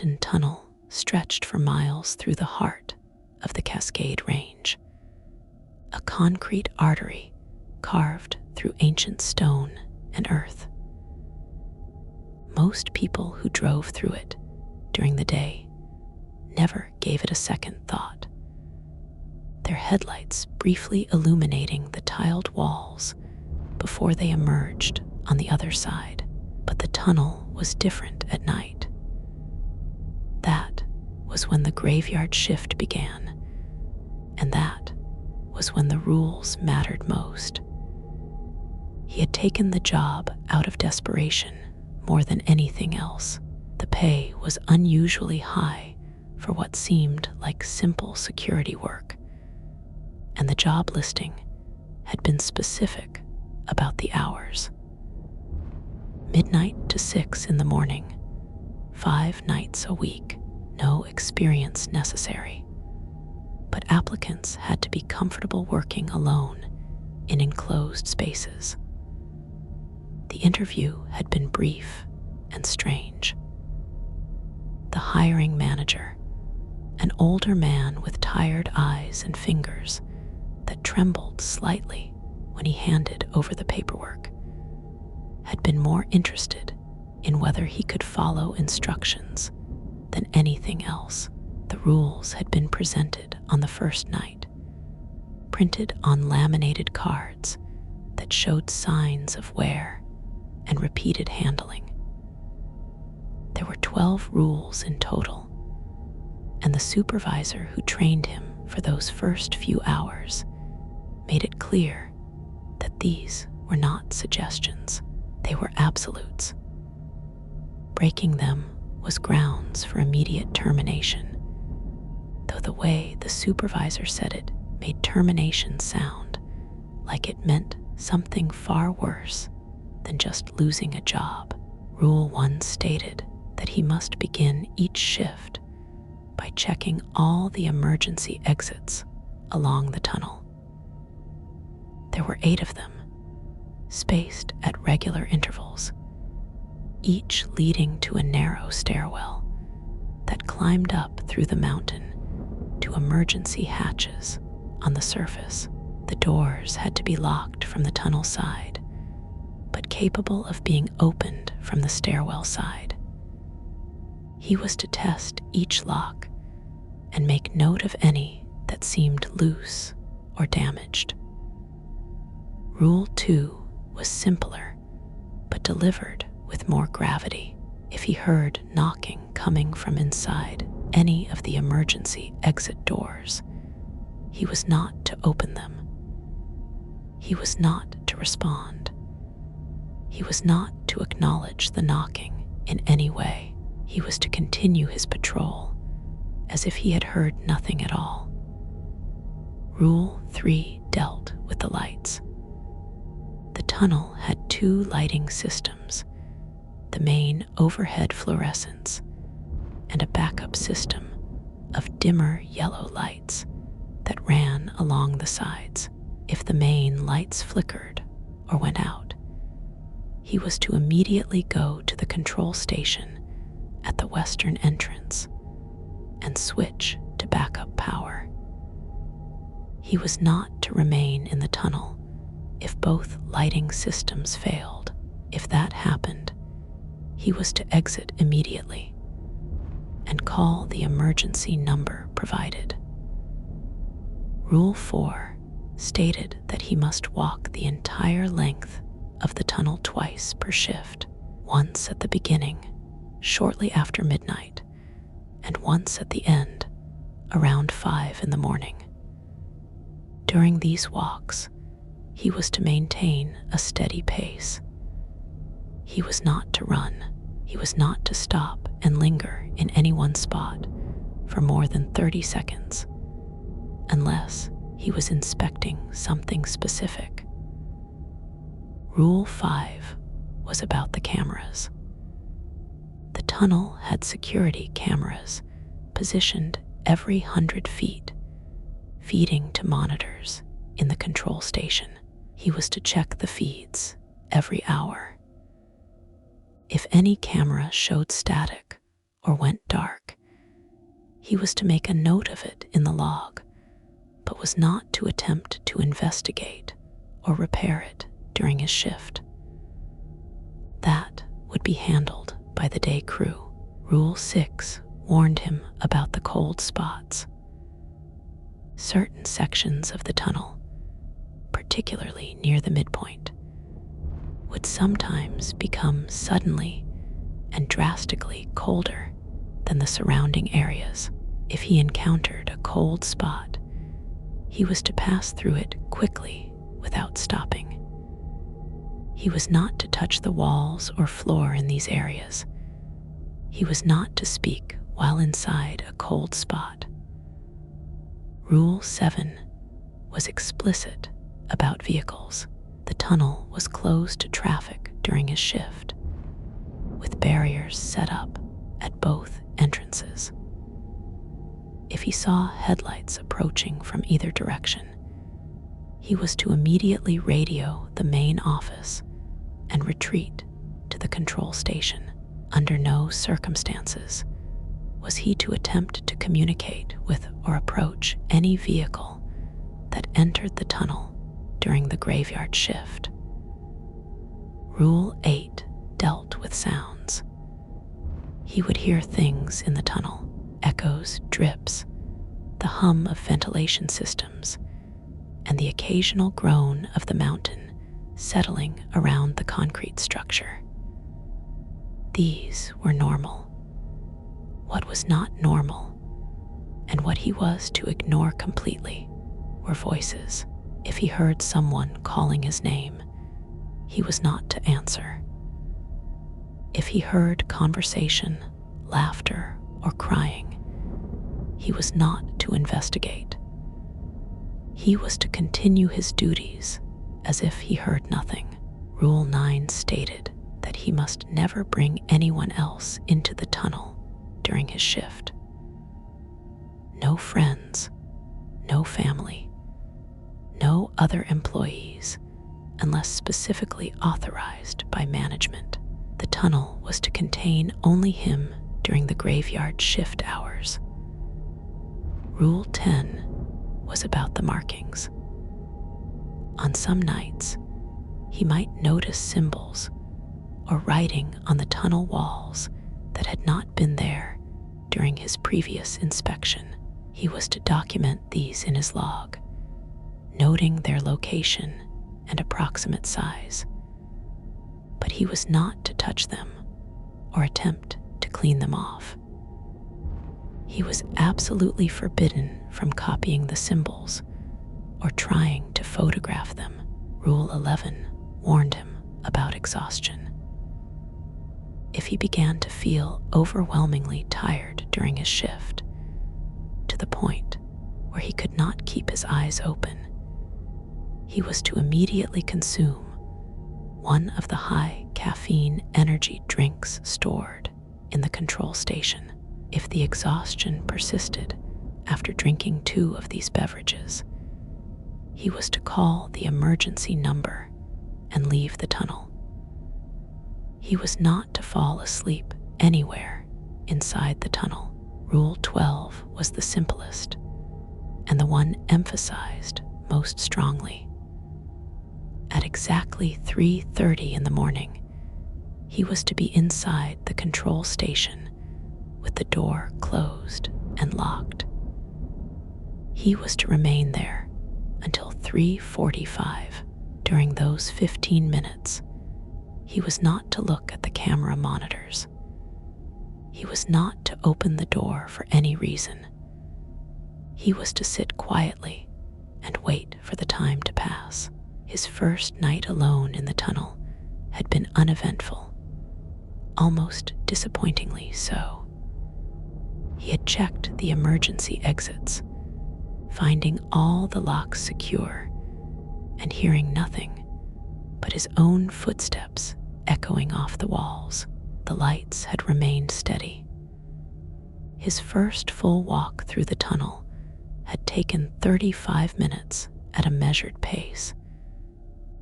mountain tunnel stretched for miles through the heart of the Cascade Range, a concrete artery carved through ancient stone and earth. Most people who drove through it during the day never gave it a second thought, their headlights briefly illuminating the tiled walls before they emerged on the other side. But the tunnel was different at night. That was when the graveyard shift began, and that was when the rules mattered most. He had taken the job out of desperation more than anything else. The pay was unusually high for what seemed like simple security work, and the job listing had been specific about the hours. Midnight to 6 in the morning, 5 nights a week, no experience necessary. But applicants had to be comfortable working alone in enclosed spaces. The interview had been brief and strange. The hiring manager, an older man with tired eyes and fingers that trembled slightly when he handed over the paperwork, had been more interested in whether he could follow instructions than anything else. The rules had been presented on the first night, printed on laminated cards that showed signs of wear and repeated handling. There were 12 rules in total, and the supervisor who trained him for those first few hours made it clear that these were not suggestions. They were absolutes. Breaking them was grounds for immediate termination, though the way the supervisor said it made termination sound like it meant something far worse than just losing a job. Rule 1 stated that he must begin each shift by checking all the emergency exits along the tunnel. There were 8 of them, spaced at regular intervals, each leading to a narrow stairwell that climbed up through the mountain to emergency hatches on the surface. The doors had to be locked from the tunnel side, but capable of being opened from the stairwell side. He was to test each lock and make note of any that seemed loose or damaged. Rule 2 was simpler, but delivered with more gravity. If he heard knocking coming from inside any of the emergency exit doors, he was not to open them. He was not to respond. He was not to acknowledge the knocking in any way. He was to continue his patrol as if he had heard nothing at all. Rule 3 dealt with the lights. The tunnel had 2 lighting systems, the main overhead fluorescents and a backup system of dimmer yellow lights that ran along the sides. If the main lights flickered or went out, he was to immediately go to the control station at the western entrance and switch to backup power. He was not to remain in the tunnel if both lighting systems failed. If that happened, he was to exit immediately and call the emergency number provided. Rule 4 stated that he must walk the entire length of the tunnel twice per shift, once at the beginning, shortly after midnight, and once at the end, around 5 in the morning. During these walks, he was to maintain a steady pace. He was not to run. He was not to stop and linger in any one spot for more than 30 seconds, unless he was inspecting something specific. Rule 5 was about the cameras. The tunnel had security cameras positioned every 100 feet, feeding to monitors in the control station. He was to check the feeds every hour. If any camera showed static or went dark, He was to make a note of it in the log, but was not to attempt to investigate or repair it during his shift. That would be handled by the day crew. Rule 6 warned him about the cold spots. Certain sections of the tunnel, particularly near the midpoint, would sometimes become suddenly and drastically colder than the surrounding areas. If he encountered a cold spot, he was to pass through it quickly without stopping. He was not to touch the walls or floor in these areas. He was not to speak while inside a cold spot. Rule 7 was explicit about vehicles. The tunnel was closed to traffic during his shift, with barriers set up at both entrances. If he saw headlights approaching from either direction, he was to immediately radio the main office and retreat to the control station. Under no circumstances was he to attempt to communicate with or approach any vehicle that entered the tunnel during the graveyard shift. Rule 8 dealt with sounds. He would hear things in the tunnel: echoes, drips, the hum of ventilation systems, and the occasional groan of the mountain settling around the concrete structure. These were normal. What was not normal, and what he was to ignore completely, were voices. If he heard someone calling his name, he was not to answer. If he heard conversation, laughter, or crying, he was not to investigate. He was to continue his duties as if he heard nothing. Rule 9 stated that he must never bring anyone else into the tunnel during his shift. No friends, no family, no other employees, unless specifically authorized by management. The tunnel was to contain only him during the graveyard shift hours. Rule 10 was about the markings. On some nights, he might notice symbols or writing on the tunnel walls that had not been there during his previous inspection. He was to document these in his log, noting their location and approximate size. But he was not to touch them or attempt to clean them off. He was absolutely forbidden from copying the symbols or trying to photograph them. Rule 11 warned him about exhaustion. If he began to feel overwhelmingly tired during his shift, to the point where he could not keep his eyes open, he was to immediately consume one of the high caffeine energy drinks stored in the control station. If the exhaustion persisted after drinking 2 of these beverages, he was to call the emergency number and leave the tunnel. He was not to fall asleep anywhere inside the tunnel. Rule 12 was the simplest and the one emphasized most strongly. At exactly 3:30 in the morning, he was to be inside the control station with the door closed and locked. He was to remain there until 3:45. During those 15 minutes, he was not to look at the camera monitors. He was not to open the door for any reason. He was to sit quietly and wait for the time to pass. His first night alone in the tunnel had been uneventful, almost disappointingly so. He had checked the emergency exits, finding all the locks secure and hearing nothing but his own footsteps echoing off the walls. The lights had remained steady. His first full walk through the tunnel had taken 35 minutes at a measured pace,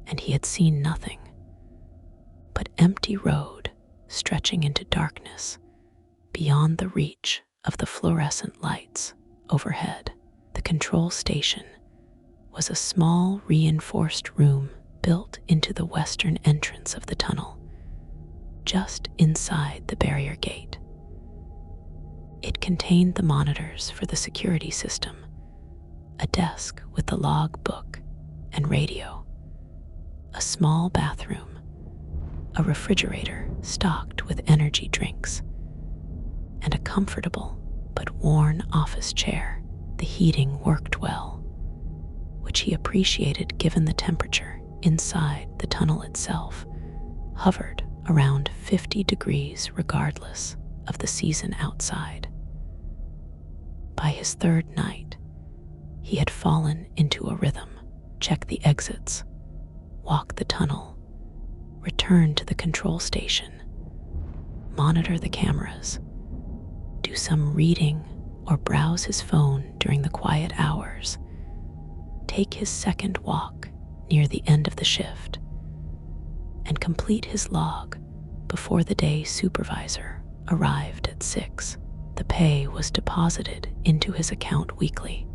and he had seen nothing but empty road stretching into darkness beyond the reach of the fluorescent lights overhead. The control station was a small reinforced room built into the western entrance of the tunnel, just inside the barrier gate. It contained the monitors for the security system, a desk with the log book and radio, a small bathroom, a refrigerator stocked with energy drinks, and a comfortable but worn office chair. The heating worked well, which he appreciated given the temperature inside the tunnel itself hovered around 50 degrees regardless of the season outside. By his third night, he had fallen into a rhythm. Check the exits, walk the tunnel, return to the control station, monitor the cameras, do some reading or browse his phone during the quiet hours, take his second walk near the end of the shift, and complete his log before the day supervisor arrived at 6. The pay was deposited into his account weekly,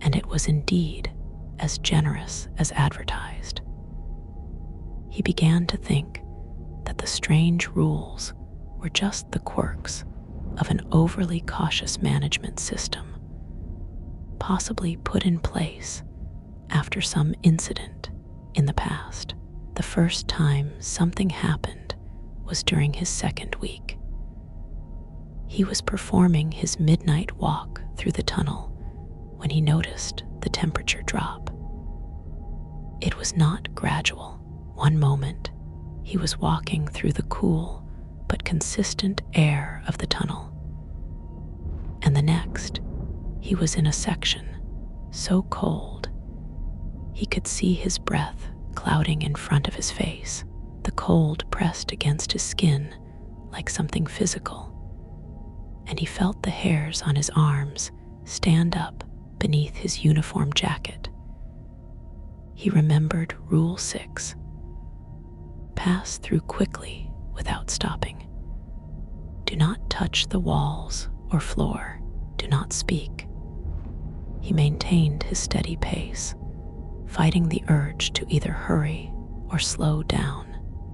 and it was indeed as generous as advertised. He began to think that the strange rules were just the quirks of an overly cautious management system, possibly put in place after some incident in the past. The first time something happened was during his second week. He was performing his midnight walk through the tunnel when he noticed the temperature drop. It was not gradual. One moment, he was walking through the cool but consistent air of the tunnel, and the next, he was in a section so cold he could see his breath clouding in front of his face. The cold pressed against his skin like something physical, and he felt the hairs on his arms stand up beneath his uniform jacket. He remembered Rule 6. Pass through quickly without stopping. Do not touch the walls or floor. Do not speak. He maintained his steady pace, fighting the urge to either hurry or slow down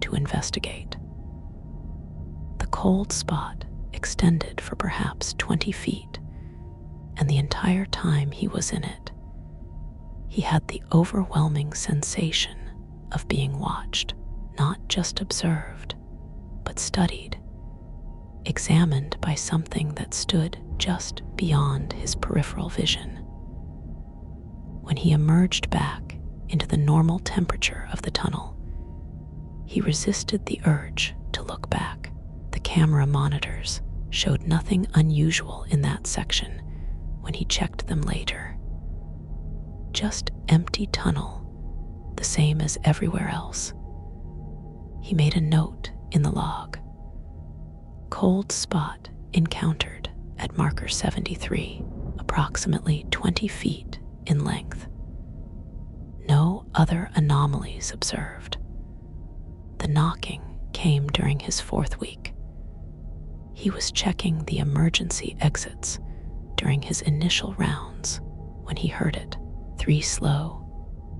to investigate. The cold spot extended for perhaps 20 feet, and the entire time he was in it, he had the overwhelming sensation of being watched, not just observed, but studied, examined by something that stood just beyond his peripheral vision. When he emerged back into the normal temperature of the tunnel, he resisted the urge to look back. The camera monitors showed nothing unusual in that section when he checked them later. Just empty tunnel, the same as everywhere else. He made a note in the log. Cold spot encountered at marker 73, approximately 20 feet in length. No other anomalies observed. The knocking came during his fourth week. He was checking the emergency exits during his initial rounds when he heard it. 3 slow,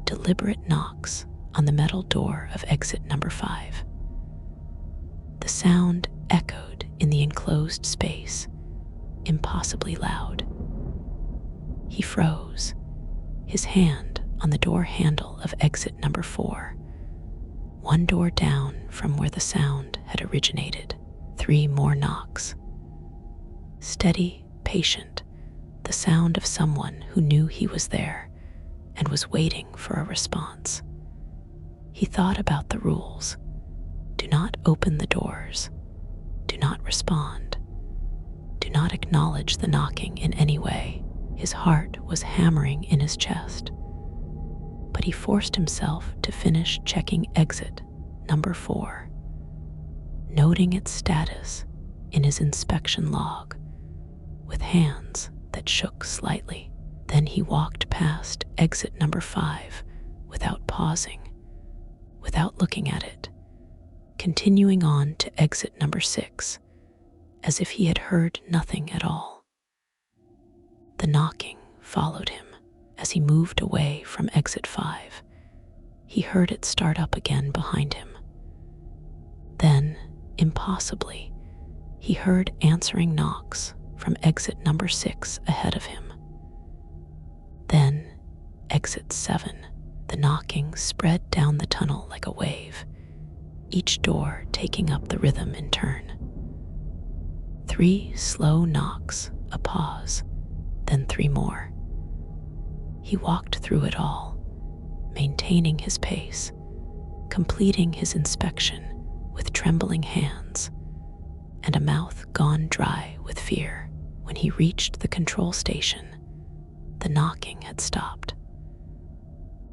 deliberate knocks on the metal door of exit number 5. The sound echoed in the enclosed space, impossibly loud. He froze, his hand on the door handle of exit number 4, one door down from where the sound had originated. 3 more knocks. Steady, patient, the sound of someone who knew he was there and was waiting for a response. He thought about the rules. Do not open the doors. Do not respond. Do not acknowledge the knocking in any way. His heart was hammering in his chest, but he forced himself to finish checking exit number 4, noting its status in his inspection log with hands that shook slightly. Then he walked past exit number 5 without pausing, without looking at it, continuing on to exit number 6 as if he had heard nothing at all. The knocking followed him as he moved away from exit 5. He heard it start up again behind him. Then, impossibly, he heard answering knocks from exit number 6 ahead of him. Then, exit 7, the knocking spread down the tunnel like a wave, each door taking up the rhythm in turn. 3 slow knocks, a pause, then 3 more. He walked through it all, maintaining his pace, completing his inspection with trembling hands and a mouth gone dry with fear. When he reached the control station, the knocking had stopped.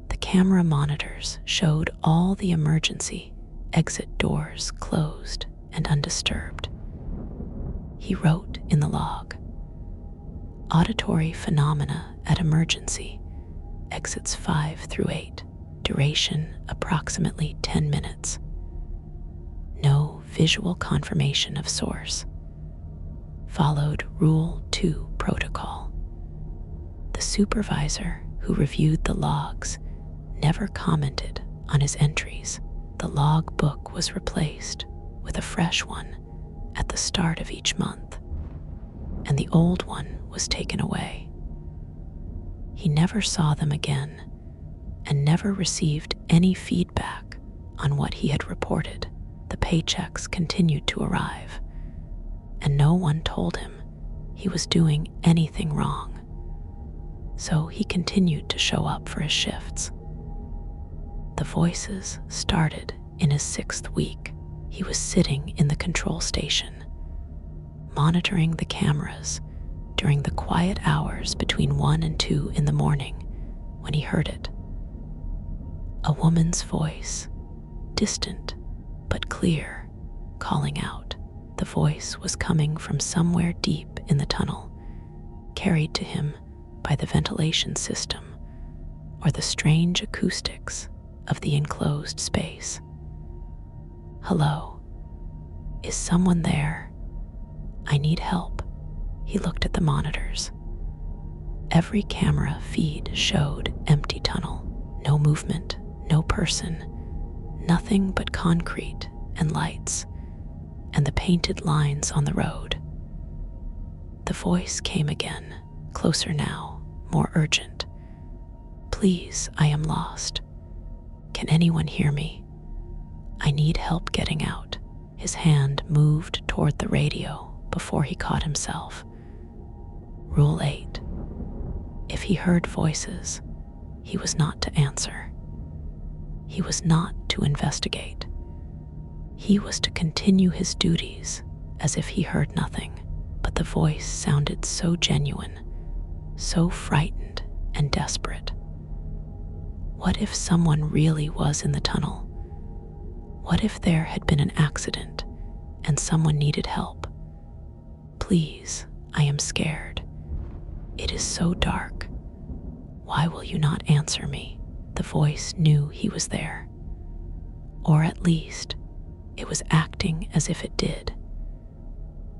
The camera monitors showed all the emergency exit doors closed and undisturbed. He wrote in the log, "Auditory phenomena at emergency, exits 5 through 8, duration approximately 10 minutes. No visual confirmation of source. Followed Rule 2 protocol." The supervisor who reviewed the logs never commented on his entries. The log book was replaced with a fresh one at the start of each month, and the old one was taken away. He never saw them again and never received any feedback on what he had reported. The paychecks continued to arrive, and no one told him he was doing anything wrong. So he continued to show up for his shifts. The voices started in his 6th week. He was sitting in the control station, monitoring the cameras during the quiet hours between 1 and 2 in the morning when he heard it. A woman's voice, distant but clear, calling out. The voice was coming from somewhere deep in the tunnel, carried to him by the ventilation system or the strange acoustics of the enclosed space. "Hello? Is someone there? I need help." He looked at the monitors. Every camera feed showed empty tunnel, no movement, no person, nothing but concrete and lights, and the painted lines on the road. The voice came again, closer now, more urgent. "Please, I am lost. Can anyone hear me? I need help getting out." His hand moved toward the radio before he caught himself. Rule 8. If he heard voices, he was not to answer. He was not to investigate. He was to continue his duties as if he heard nothing. But the voice sounded so genuine, so frightened and desperate. What if someone really was in the tunnel? What if there had been an accident and someone needed help? "Please, I am scared. It is so dark. Why will you not answer me?" The voice knew he was there. Or at least, it was acting as if it did.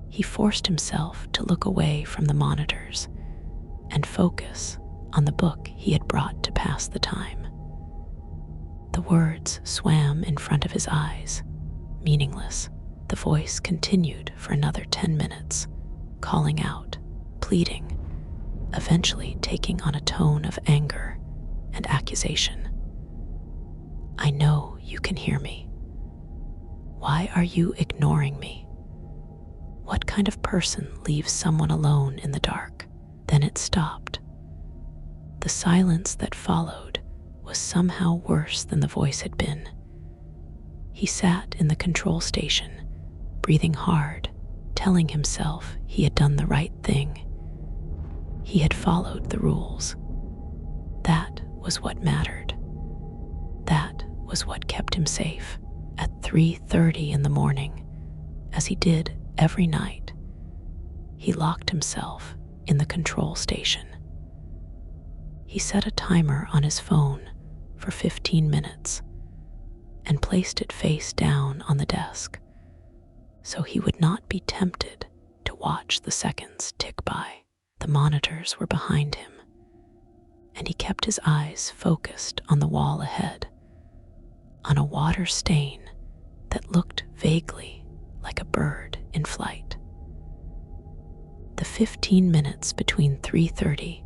He forced himself to look away from the monitors and focus on the book he had brought to pass the time. The words swam in front of his eyes, meaningless. The voice continued for another 10 minutes, calling out, pleading, eventually taking on a tone of anger and accusation. "I know you can hear me. Why are you ignoring me? What kind of person leaves someone alone in the dark?" Then it stopped. The silence that followed was somehow worse than the voice had been. He sat in the control station, breathing hard, telling himself he had done the right thing. He had followed the rules. That was what mattered. That was what kept him safe. At 3:30 in the morning, as he did every night, he locked himself in the control station. He set a timer on his phone for 15 minutes and placed it face down on the desk so he would not be tempted watch the seconds tick by. The monitors were behind him, and he kept his eyes focused on the wall ahead, on a water stain that looked vaguely like a bird in flight. The 15 minutes between 3:30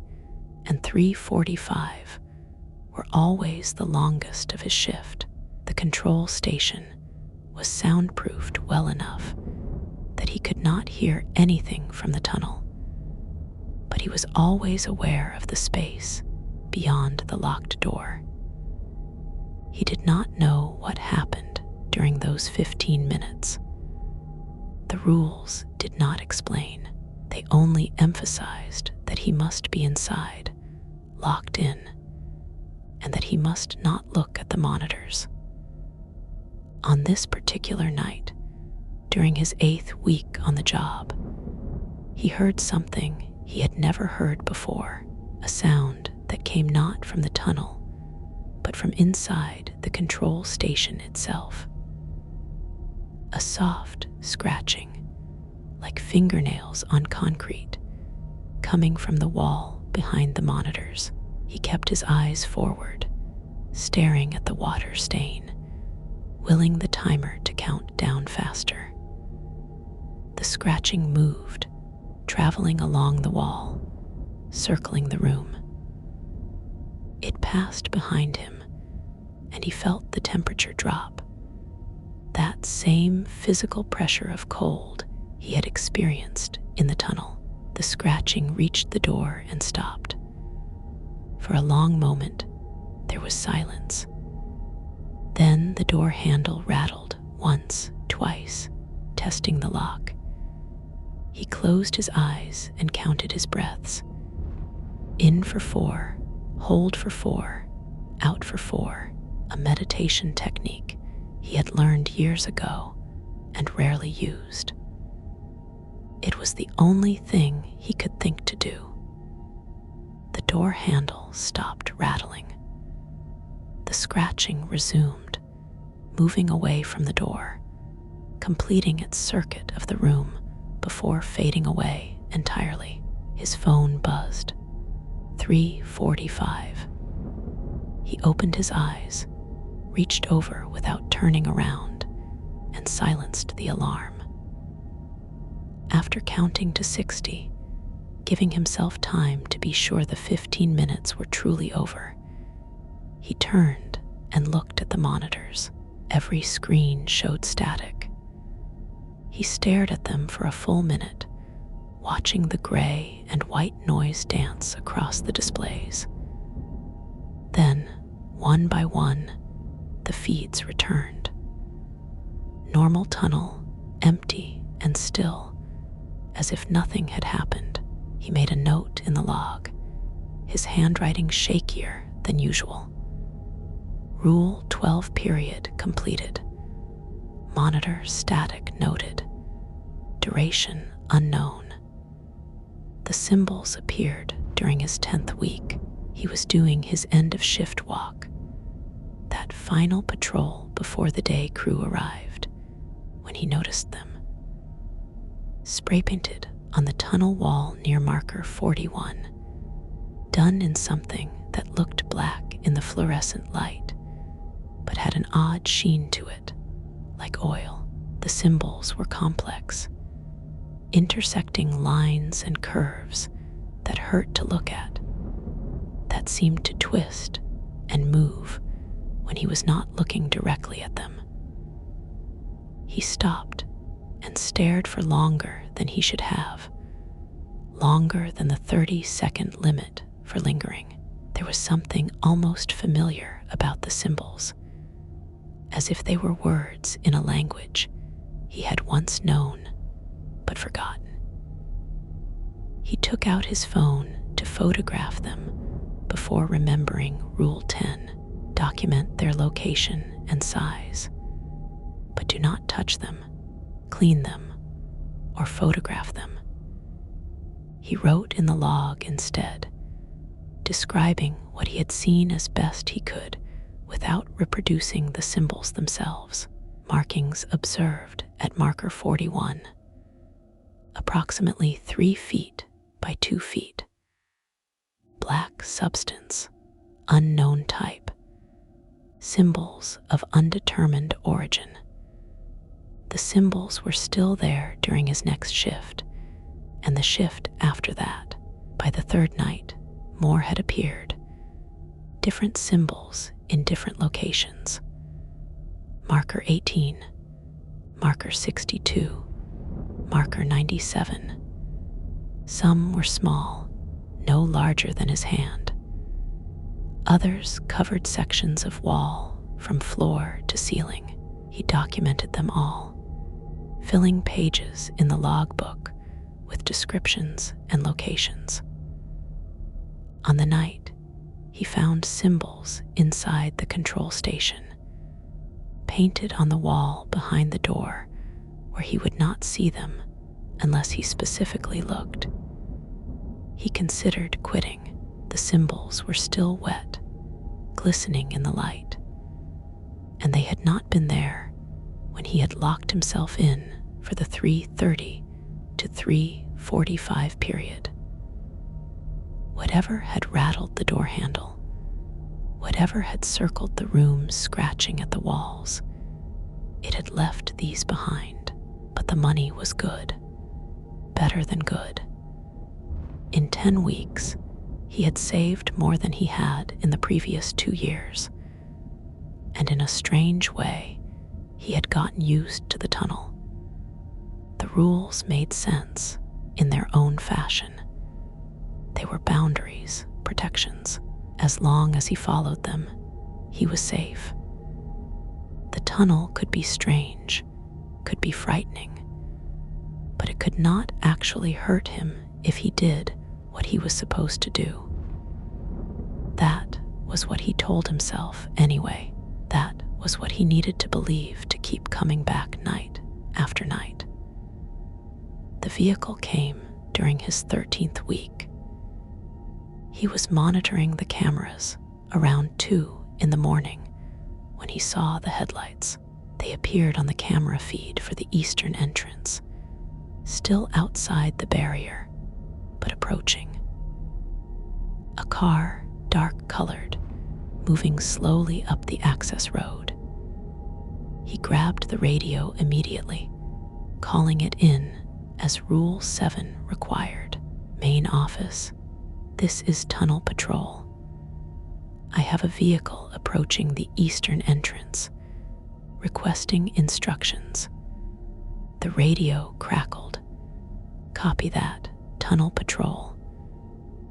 and 3:45 were always the longest of his shift. The control station was soundproofed well enough that he could not hear anything from the tunnel, but he was always aware of the space beyond the locked door. He did not know what happened during those 15 minutes. The rules did not explain. They only emphasized that he must be inside, locked in, and that he must not look at the monitors. On this particular night, during his 8th week on the job, he heard something he had never heard before, a sound that came not from the tunnel, but from inside the control station itself. A soft scratching, like fingernails on concrete, coming from the wall behind the monitors. He kept his eyes forward, staring at the water stain, willing the timer to count down faster. The scratching moved, traveling along the wall, circling the room. It passed behind him, and he felt the temperature drop. That same physical pressure of cold he had experienced in the tunnel. The scratching reached the door and stopped. For a long moment, there was silence. Then the door handle rattled once, twice, testing the lock. He closed his eyes and counted his breaths. In for 4, hold for 4, out for 4, a meditation technique he had learned years ago and rarely used. It was the only thing he could think to do. The door handle stopped rattling. The scratching resumed, moving away from the door, completing its circuit of the room before fading away entirely. His phone buzzed. 3:45. He opened his eyes, reached over without turning around, and silenced the alarm. After counting to 60, giving himself time to be sure the 15 minutes were truly over, he turned and looked at the monitors. Every screen showed static. He stared at them for a full minute, watching the gray and white noise dance across the displays. Then, one by one, the feeds returned. Normal tunnel, empty and still, as if nothing had happened. He made a note in the log, his handwriting shakier than usual. Rule 12 period completed. Monitor static noted. Duration unknown. The symbols appeared during his 10th week. He was doing his end of shift walk, that final patrol before the day crew arrived, when he noticed them. Spray painted on the tunnel wall near marker 41, done in something that looked black in the fluorescent light, but had an odd sheen to it, like oil. The symbols were complex, intersecting lines and curves that hurt to look at, that seemed to twist and move when he was not looking directly at them. He stopped and stared for longer than he should have, longer than the 30-second limit for lingering. There was something almost familiar about the symbols, as if they were words in a language he had once known but forgotten. He took out his phone to photograph them before remembering Rule 10. Document their location and size, but do not touch them, clean them, or photograph them. He wrote in the log instead, describing what he had seen as best he could without reproducing the symbols themselves. Markings observed at marker 41. approximately 3 feet by 2 feet. Black substance, unknown type. Symbols of undetermined origin. The symbols were still there during his next shift, and the shift after that. By the third night, more had appeared. Different symbols in different locations. Marker 18, marker 62, marker 97. Some were small, no larger than his hand. Others covered sections of wall from floor to ceiling. He documented them all, filling pages in the logbook with descriptions and locations. On the night, he found symbols inside the control station, painted on the wall behind the door where he would not see them unless he specifically looked. He considered quitting. The symbols were still wet, glistening in the light, and they had not been there when he had locked himself in for the 3:30 to 3:45 period. Whatever had rattled the door handle, whatever had circled the room scratching at the walls, it had left these behind, but the money was good, better than good. In 10 weeks, he had saved more than he had in the previous 2 years, and in a strange way, he had gotten used to the tunnel. The rules made sense in their own fashion. They were boundaries, protections. As long as he followed them, he was safe. The tunnel could be strange, could be frightening, but it could not actually hurt him if he did what he was supposed to do. That was what he told himself anyway. That was what he needed to believe to keep coming back night after night. The vehicle came during his 13th week. He was monitoring the cameras around 2 in the morning when he saw the headlights. They appeared on the camera feed for the eastern entrance, still outside the barrier, but approaching. A car, dark-colored, moving slowly up the access road. He grabbed the radio immediately, calling it in as Rule 7 required. Main office. This is Tunnel Patrol. I have a vehicle approaching the eastern entrance, requesting instructions. The radio crackled. Copy that, Tunnel Patrol.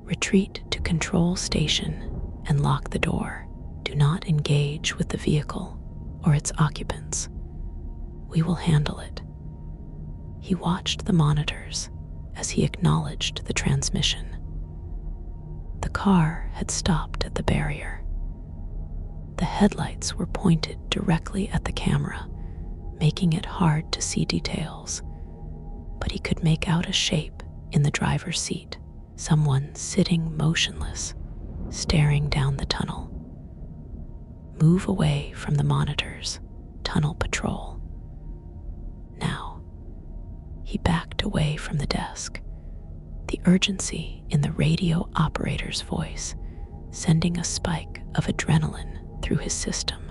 Retreat to control station and lock the door. Do not engage with the vehicle or its occupants. We will handle it. He watched the monitors as he acknowledged the transmission. The car had stopped at the barrier. The headlights were pointed directly at the camera, making it hard to see details, but he could make out a shape in the driver's seat, someone sitting motionless, staring down the tunnel. Move away from the monitors, Tunnel Patrol. Now, he backed away from the desk, the urgency in the radio operator's voice sending a spike of adrenaline through his system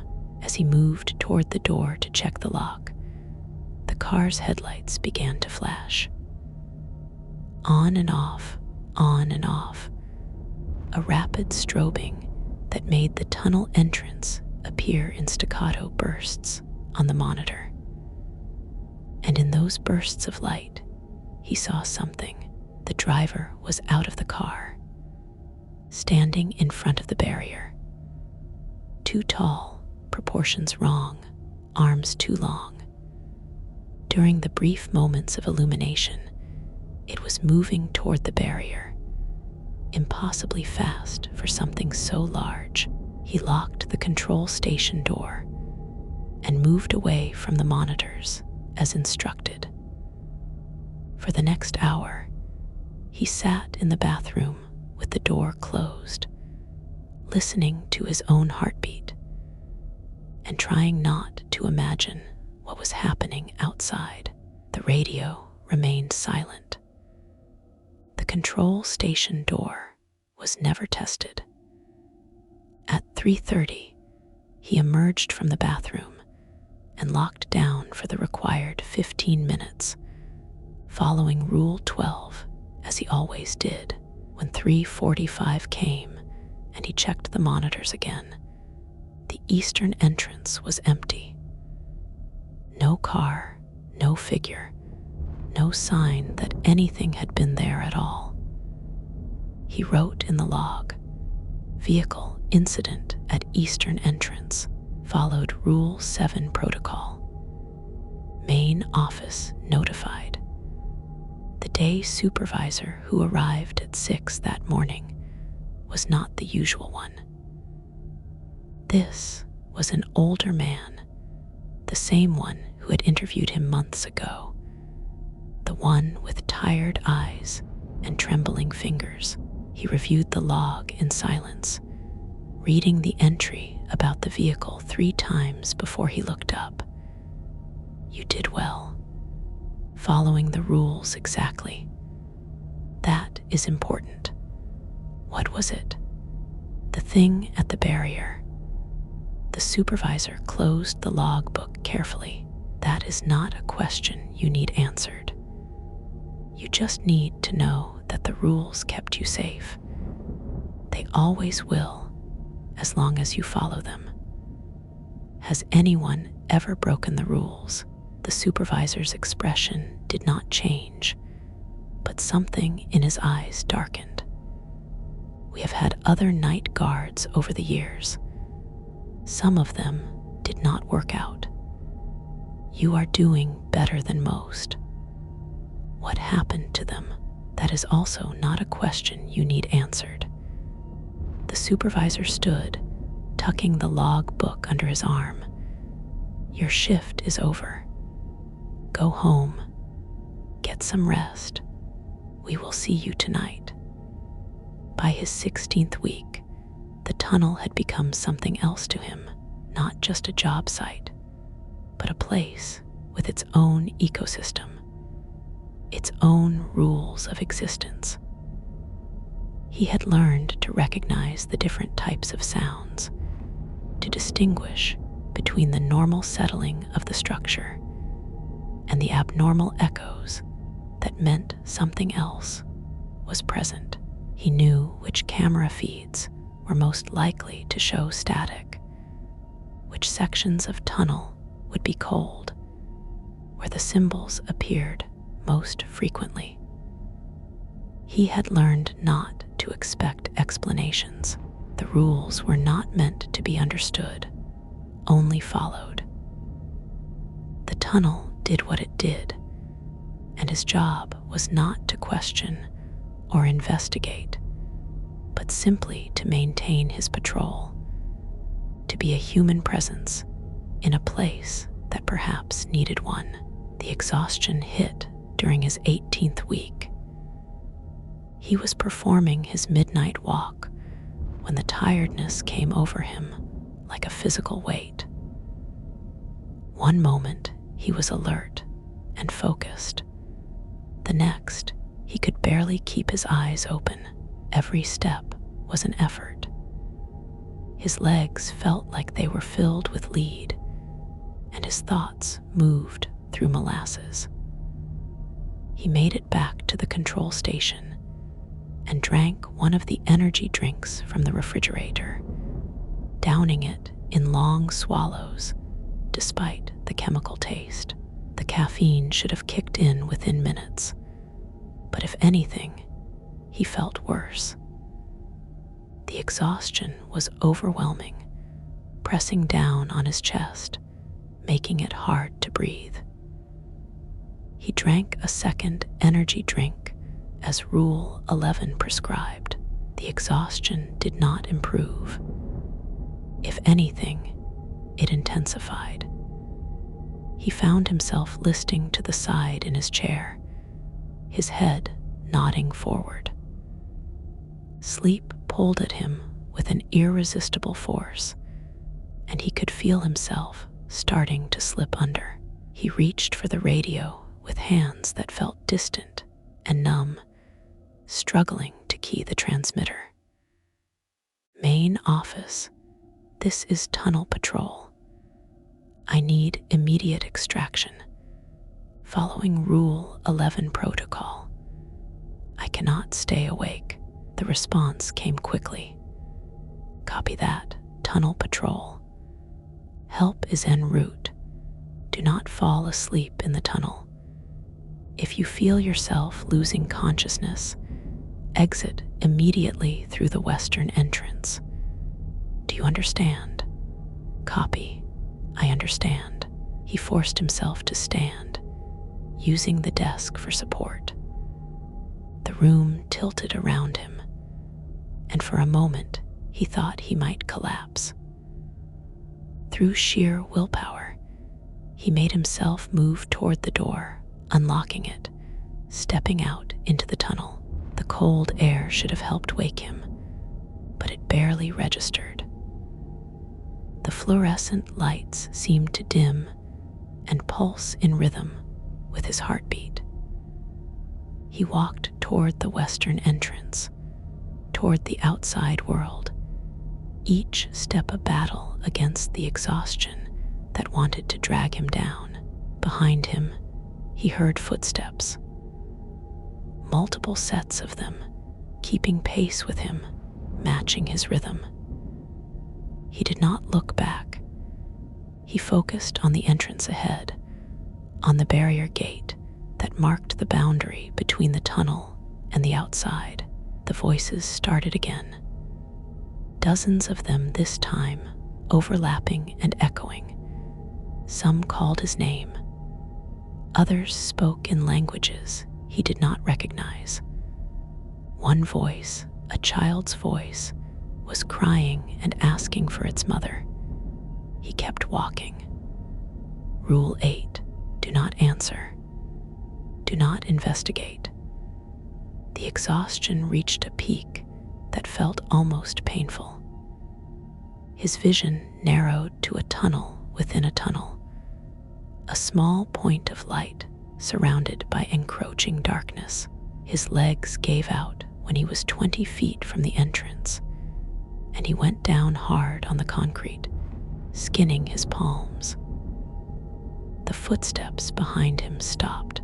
as he moved toward the door to check the lock. The car's headlights began to flash. On and off, on and off. A rapid strobing that made the tunnel entrance appear in staccato bursts on the monitor. And in those bursts of light, he saw something. The driver was out of the car, standing in front of the barrier. Too tall, proportions wrong, arms too long. During the brief moments of illumination, it was moving toward the barrier, impossibly fast for something so large. He locked the control station door and moved away from the monitors as instructed. For the next hour, he sat in the bathroom with the door closed, listening to his own heartbeat and trying not to imagine what was happening outside. The radio remained silent. The control station door was never tested. At 3:30, he emerged from the bathroom and locked down for the required 15 minutes, following Rule 12 as he always did. When 3:45 came and he checked the monitors again, the eastern entrance was empty. No car, no figure, no sign that anything had been there at all. He wrote in the log, "Vehicle incident at eastern entrance, followed Rule 7 protocol. Main office notified." The day supervisor who arrived at 6 that morning was not the usual one. This was an older man, the same one who had interviewed him months ago, the one with tired eyes and trembling fingers. He reviewed the log in silence, reading the entry about the vehicle 3 times before he looked up. "You did well, following the rules exactly. That is important." What was it? The thing at the barrier. The supervisor closed the logbook carefully. "That is not a question you need answered. You just need to know that the rules kept you safe. They always will, as long as you follow them." "Has anyone ever broken the rules?" The supervisor's expression did not change, but something in his eyes darkened. "We have had other night guards over the years. Some of them did not work out. You are doing better than most. What happened to them? That is also not a question you need answered." The supervisor stood, tucking the log book under his arm. "Your shift is over. Go home. Get some rest. We will see you tonight." By his 16th week, the tunnel had become something else to him, not just a job site, but a place with its own ecosystem, its own rules of existence. He had learned to recognize the different types of sounds, to distinguish between the normal settling of the structure and the abnormal echoes that meant something else was present. He knew which camera feeds were most likely to show static, which sections of tunnel would be cold, where the symbols appeared most frequently. He had learned not to expect explanations. The rules were not meant to be understood, only followed. The tunnel did what it did, and his job was not to question or investigate, but simply to maintain his patrol, to be a human presence in a place that perhaps needed one. The exhaustion hit during his 18th week. He was performing his midnight walk when the tiredness came over him like a physical weight. One moment, he was alert and focused. The next, he could barely keep his eyes open. Every step was an effort. His legs felt like they were filled with lead, and his thoughts moved through molasses. He made it back to the control station and drank one of the energy drinks from the refrigerator, downing it in long swallows despite the chemical taste. The caffeine should have kicked in within minutes, but if anything, he felt worse. The exhaustion was overwhelming, pressing down on his chest, making it hard to breathe. He drank a second energy drink as Rule 11 prescribed. The exhaustion did not improve. If anything, it intensified. He found himself listing to the side in his chair, his head nodding forward. Sleep pulled at him with an irresistible force, and he could feel himself starting to slip under. He reached for the radio with hands that felt distant and numb, struggling to key the transmitter. Main office, this is Tunnel Patrol. I need immediate extraction. Following Rule 11 protocol. I cannot stay awake. The response came quickly. Copy that, Tunnel Patrol. Help is en route. Do not fall asleep in the tunnel. If you feel yourself losing consciousness, exit immediately through the western entrance. Do you understand? Copy. I understand. He forced himself to stand, using the desk for support. The room tilted around him, and for a moment he thought he might collapse. Through sheer willpower, he made himself move toward the door, unlocking it, stepping out into the tunnel. The cold air should have helped wake him, but it barely registered. The fluorescent lights seemed to dim and pulse in rhythm with his heartbeat. He walked toward the western entrance, toward the outside world, each step a battle against the exhaustion that wanted to drag him down. Behind him, he heard footsteps, multiple sets of them, keeping pace with him, matching his rhythm. He did not look back. He focused on the entrance ahead, on the barrier gate that marked the boundary between the tunnel and the outside. The voices started again, dozens of them this time, overlapping and echoing. Some called his name. Others spoke in languages he did not recognize. One voice, a child's voice, was crying and asking for its mother. He kept walking. Rule 8, do not answer. Do not investigate. The exhaustion reached a peak that felt almost painful. His vision narrowed to a tunnel within a tunnel, a small point of light surrounded by encroaching darkness. His legs gave out when he was 20 feet from the entrance, and he went down hard on the concrete, skinning his palms. The footsteps behind him stopped.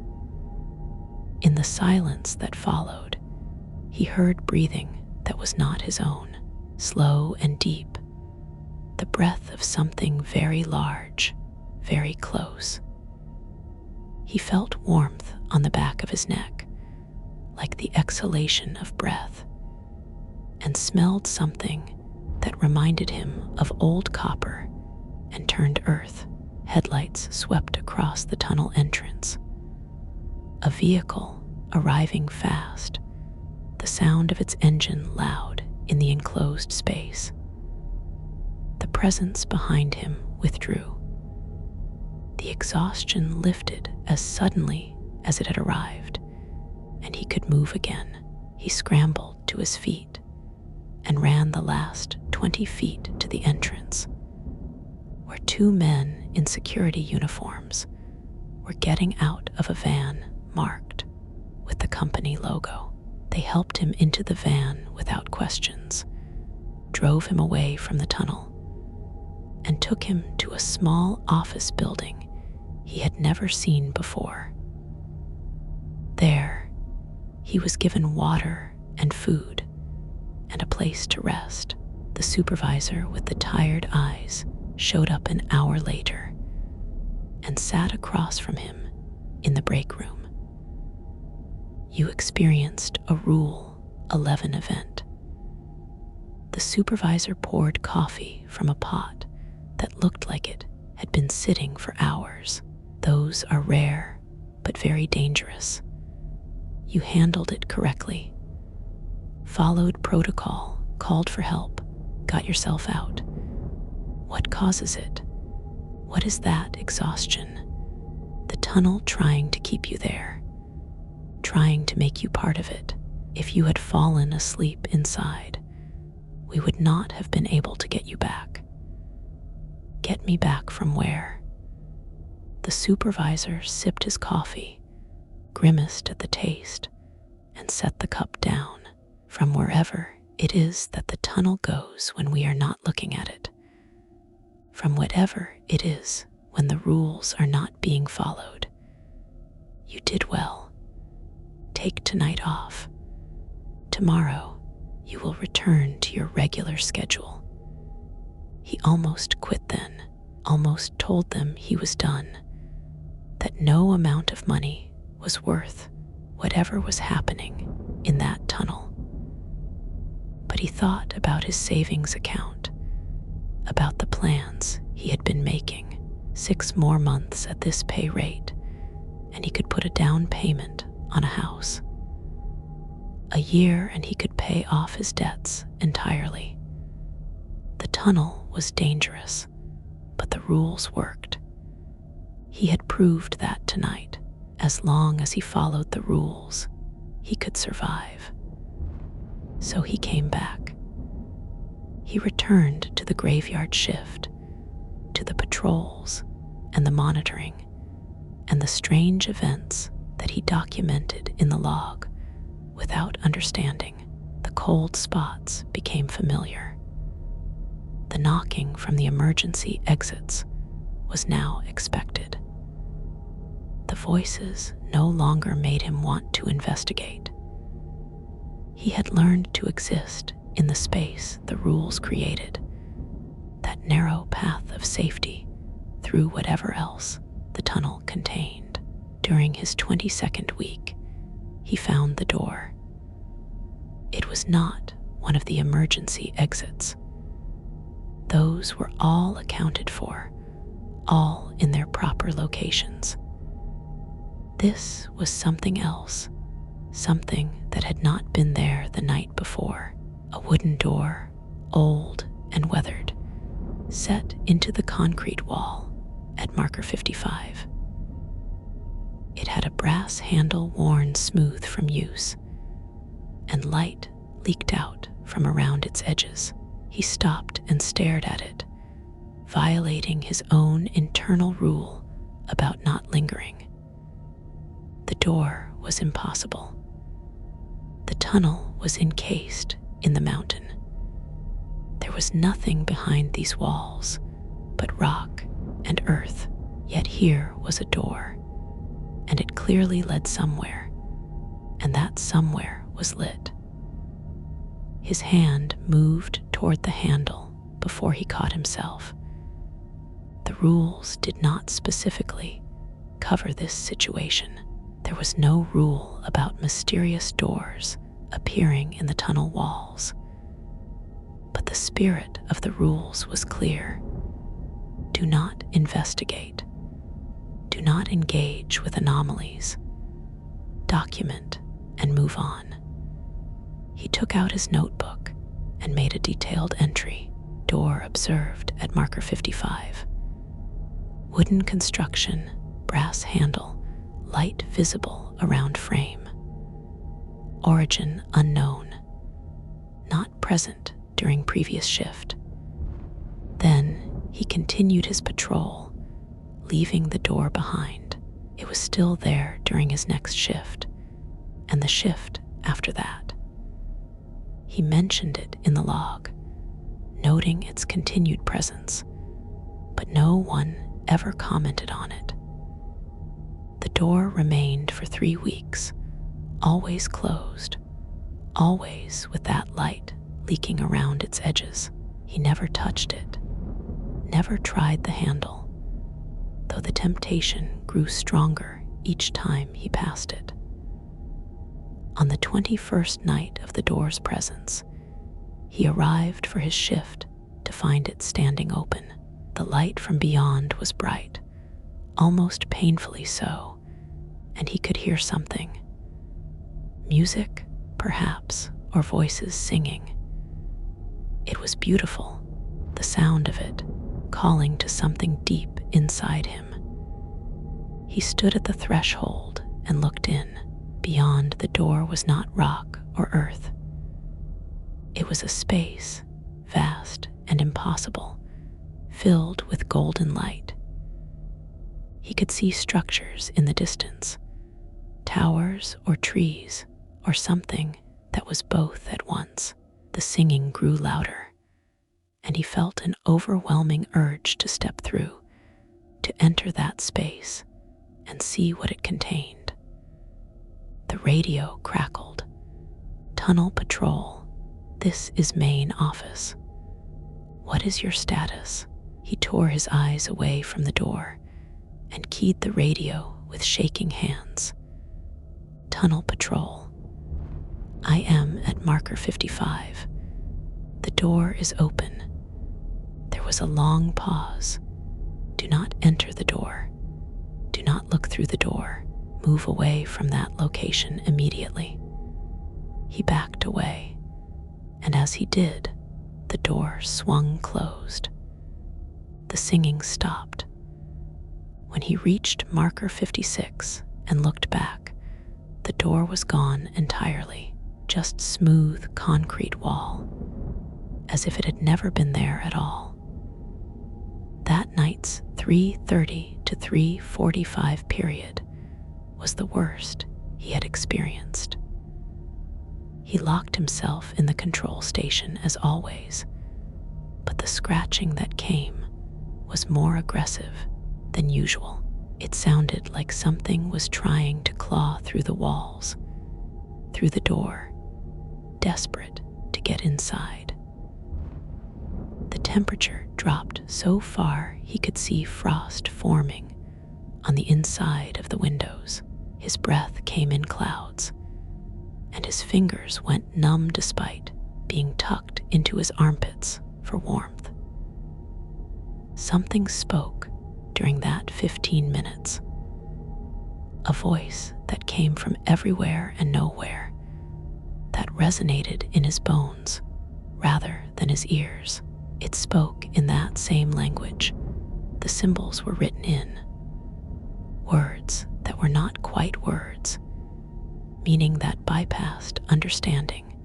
In the silence that followed, he heard breathing that was not his own, slow and deep, the breath of something very large, very close. He felt warmth on the back of his neck, like the exhalation of breath, and smelled something that reminded him of old copper and turned earth. Headlights swept across the tunnel entrance. A vehicle arriving fast, the sound of its engine loud in the enclosed space. The presence behind him withdrew. The exhaustion lifted as suddenly as it had arrived, and he could move again. He scrambled to his feet and ran the last 20 feet to the entrance, where two men in security uniforms were getting out of a van marked with the company logo. They helped him into the van without questions, drove him away from the tunnel, and took him to a small office building he had never seen before. There, he was given water and food and a place to rest. The supervisor with the tired eyes showed up an hour later and sat across from him in the break room. You experienced a Rule 11 event. The supervisor poured coffee from a pot that looked like it had been sitting for hours. Those are rare, but very dangerous. You handled it correctly, followed protocol, called for help, got yourself out. What causes it? What is that exhaustion? The tunnel trying to keep you there, trying to make you part of it. If you had fallen asleep inside, we would not have been able to get you back. Get me back from where? The supervisor sipped his coffee grimaced at the taste, and set the cup down. From wherever it is that the tunnel goes when we are not looking at it, from whatever it is when the rules are not being followed. You did well. Take tonight off. Tomorrow, you will return to your regular schedule. He almost quit then, almost told them he was done, that no amount of money was worth whatever was happening in that tunnel. But he thought about his savings account, about the plans he had been making. 6 more months at this pay rate, and he could put a down payment on a house. A year and he could pay off his debts entirely. The tunnel was dangerous, but the rules worked. He had proved that tonight. As long as he followed the rules, he could survive. So he came back. He returned to the graveyard shift, to the patrols and the monitoring, and the strange events that he documented in the log. Without understanding, the cold spots became familiar. The knocking from the emergency exits was now expected. The voices no longer made him want to investigate. He had learned to exist in the space the rules created, that narrow path of safety through whatever else the tunnel contained. During his 22nd week, he found the door. It was not one of the emergency exits. Those were all accounted for, all in their proper locations. This was something else, something that had not been there the night before. A wooden door, old and weathered, set into the concrete wall at marker 55. It had a brass handle worn smooth from use, and light leaked out from around its edges. He stopped and stared at it, violating his own internal rule about not lingering. The door was impossible. The tunnel was encased in the mountain. There was nothing behind these walls but rock and earth, yet here was a door, and it clearly led somewhere, and that somewhere was lit. His hand moved toward the handle before he caught himself. The rules did not specifically cover this situation. There was no rule about mysterious doors appearing in the tunnel walls. But the spirit of the rules was clear. Do not investigate. Do not engage with anomalies. Document and move on. He took out his notebook and made a detailed entry. Door observed at marker 55. Wooden construction, brass handle, light visible around frame. Origin unknown. Not present during previous shift. Then he continued his patrol, leaving the door behind. It was still there during his next shift, and the shift after that. He mentioned it in the log, noting its continued presence, but no one ever commented on it. The door remained for 3 weeks, always closed, always with that light leaking around its edges. He never touched it, never tried the handle, though the temptation grew stronger each time he passed it. On the 21st night of the door's presence, he arrived for his shift to find it standing open. The light from beyond was bright, almost painfully so, and he could hear something. Music, perhaps, or voices singing. It was beautiful, the sound of it, calling to something deep inside him. He stood at the threshold and looked in. Beyond the door was not rock or earth. It was a space, vast and impossible, filled with golden light. He could see structures in the distance, towers or trees, or something that was both at once. The singing grew louder, and he felt an overwhelming urge to step through, to enter that space and see what it contained. The radio crackled. "Tunnel Patrol, this is main office. What is your status?" He tore his eyes away from the door and keyed the radio with shaking hands. "Tunnel Patrol. I am at marker 55. The door is open." There was a long pause. "Do not enter the door. Do not look through the door. Move away from that location immediately." He backed away, and as he did, the door swung closed. The singing stopped. When he reached marker 56 and looked back, the door was gone entirely, just smooth concrete wall, as if it had never been there at all. That night's 3:30 to 3:45 period was the worst he had experienced. He locked himself in the control station as always, but the scratching that came was more aggressive than usual. It sounded like something was trying to claw through the walls, through the door, desperate to get inside. The temperature dropped so far he could see frost forming on the inside of the windows. His breath came in clouds, and his fingers went numb despite being tucked into his armpits for warmth. Something spoke during that 15 minutes. A voice that came from everywhere and nowhere, that resonated in his bones rather than his ears. It spoke in that same language. The symbols were written in words that were not quite words, meaning that bypassed understanding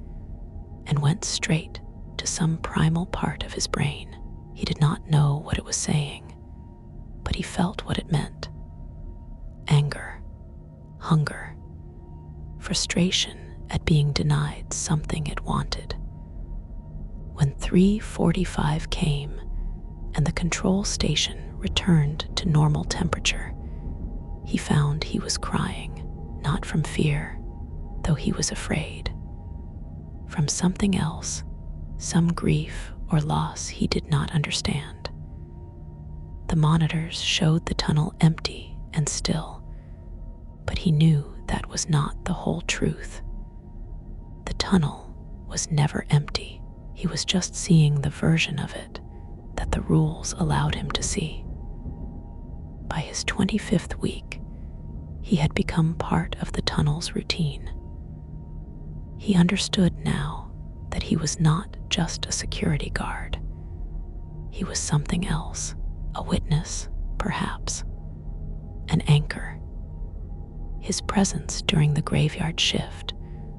and went straight to some primal part of his brain. He did not know what it was saying, but he felt what it meant. Anger, hunger, frustration at being denied something it wanted. When 3:45 came and the control station returned to normal temperature, he found he was crying, not from fear, though he was afraid, from something else, some grief or loss he did not understand. The monitors showed the tunnel empty and still, but he knew that was not the whole truth. The tunnel was never empty. He was just seeing the version of it that the rules allowed him to see. By his 25th week, he had become part of the tunnel's routine. He understood now that he was not just a security guard. He was something else, a witness, perhaps, an anchor. His presence during the graveyard shift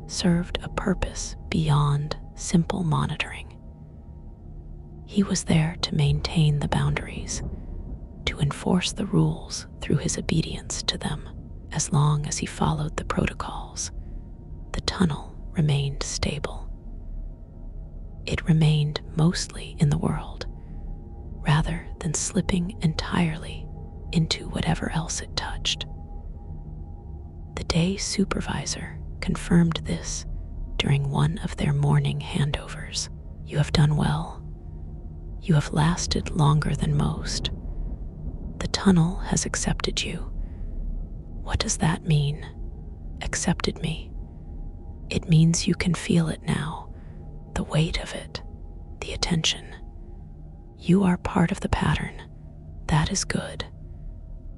served a purpose beyond simple monitoring. He was there to maintain the boundaries, to enforce the rules through his obedience to them. As long as he followed the protocols, the tunnel remained stable. It remained mostly in the world, rather than slipping entirely into whatever else it touched. The day supervisor confirmed this during one of their morning handovers. "You have done well. You have lasted longer than most. The tunnel has accepted you." What does that mean? Accepted me. It means you can feel it now, the weight of it, the attention. You are part of the pattern. That is good.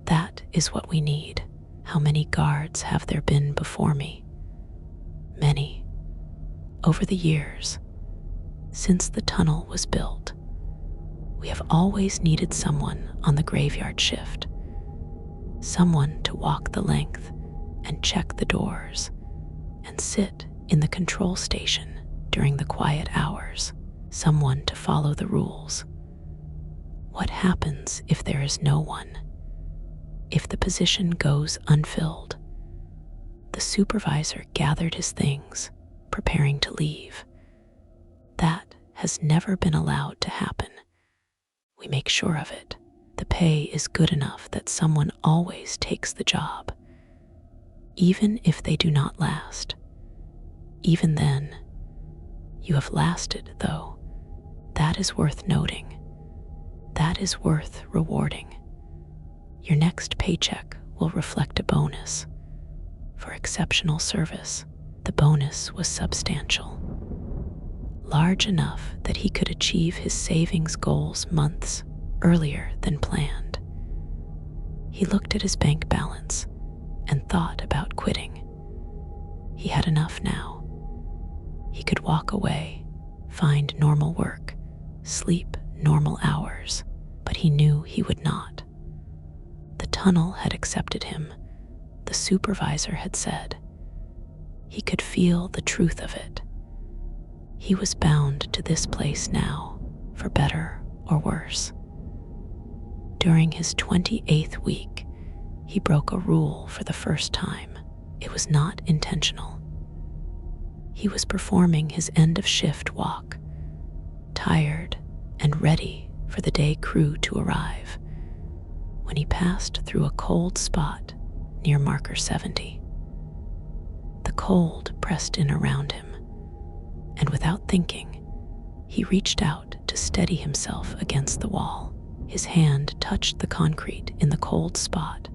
That is what we need. How many guards have there been before me? Many. Over the years, since the tunnel was built, we have always needed someone on the graveyard shift. Someone to walk the length and check the doors and sit in the control station during the quiet hours. Someone to follow the rules. What happens if there is no one? If the position goes unfilled? The supervisor gathered his things, preparing to leave. That has never been allowed to happen. We make sure of it. The pay is good enough that someone always takes the job, even if they do not last. Even then, you have lasted, though. That is worth noting. That is worth rewarding. Your next paycheck will reflect a bonus. For exceptional service, the bonus was substantial, large enough that he could achieve his savings goals months earlier than planned. He looked at his bank balance and thought about quitting. He had enough now. He could walk away, find normal work, sleep normal hours, but he knew he would not. The tunnel had accepted him, the supervisor had said. He could feel the truth of it. He was bound to this place now, for better or worse. During his 28th week, he broke a rule for the first time. It was not intentional. He was performing his end-of-shift walk, tired and ready for the day crew to arrive, when he passed through a cold spot near marker 70. The cold pressed in around him, and without thinking, he reached out to steady himself against the wall. His hand touched the concrete in the cold spot,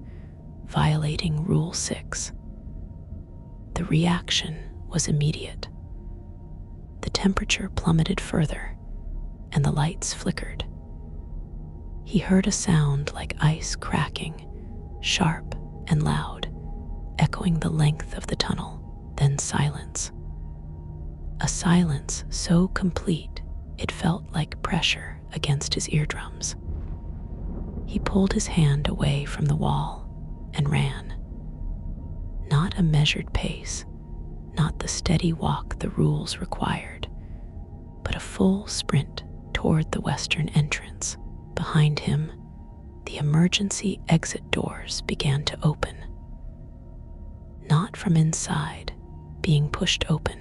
violating Rule 6. The reaction was immediate. The temperature plummeted further, and the lights flickered. He heard a sound like ice cracking, sharp and loud, echoing the length of the tunnel, then silence. A silence so complete it felt like pressure against his eardrums. He pulled his hand away from the wall and ran. Not a measured pace, not the steady walk the rules required, but a full sprint toward the western entrance. Behind him, the emergency exit doors began to open. Not from inside, being pushed open,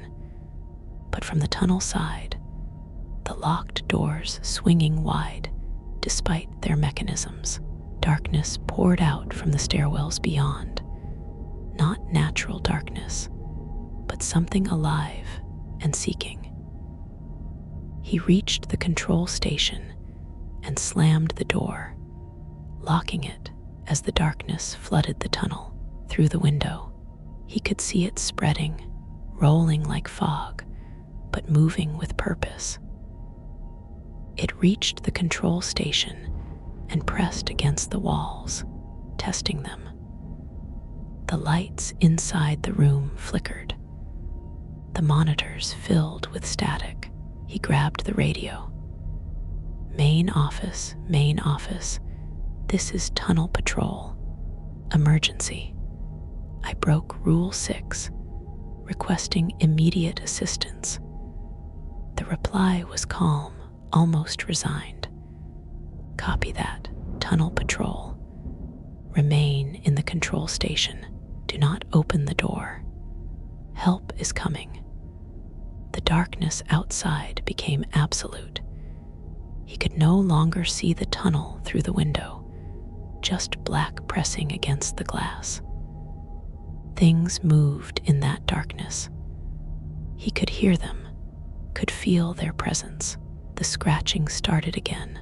but from the tunnel side, the locked doors swinging wide despite their mechanisms. Darkness poured out from the stairwells beyond. Not natural darkness, but something alive and seeking. He reached the control station and slammed the door, locking it as the darkness flooded the tunnel. Through the window, he could see it spreading, rolling like fog, but moving with purpose. It reached the control station and pressed against the walls, testing them. The lights inside the room flickered. The monitors filled with static. He grabbed the radio. Main office, this is Tunnel Patrol. Emergency. I broke Rule 6, requesting immediate assistance. The reply was calm, almost resigned. Copy that, Tunnel Patrol. Remain in the control station. Do not open the door. Help is coming. The darkness outside became absolute. He could no longer see the tunnel through the window, just black pressing against the glass. Things moved in that darkness. He could hear them, could feel their presence. The scratching started again,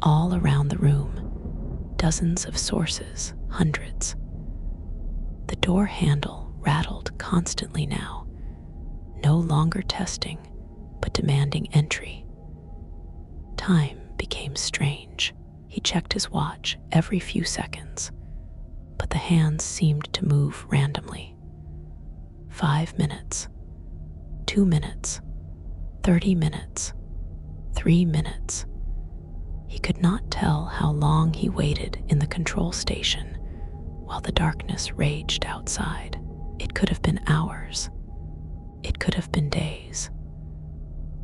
all around the room. Dozens of sources, hundreds. The door handle rattled constantly now, no longer testing, but demanding entry. Time became strange. He checked his watch every few seconds, but the hands seemed to move randomly. 5 minutes, 2 minutes, 30 minutes, 3 minutes. He could not tell how long he waited in the control station while the darkness raged outside. It could have been hours. It could have been days.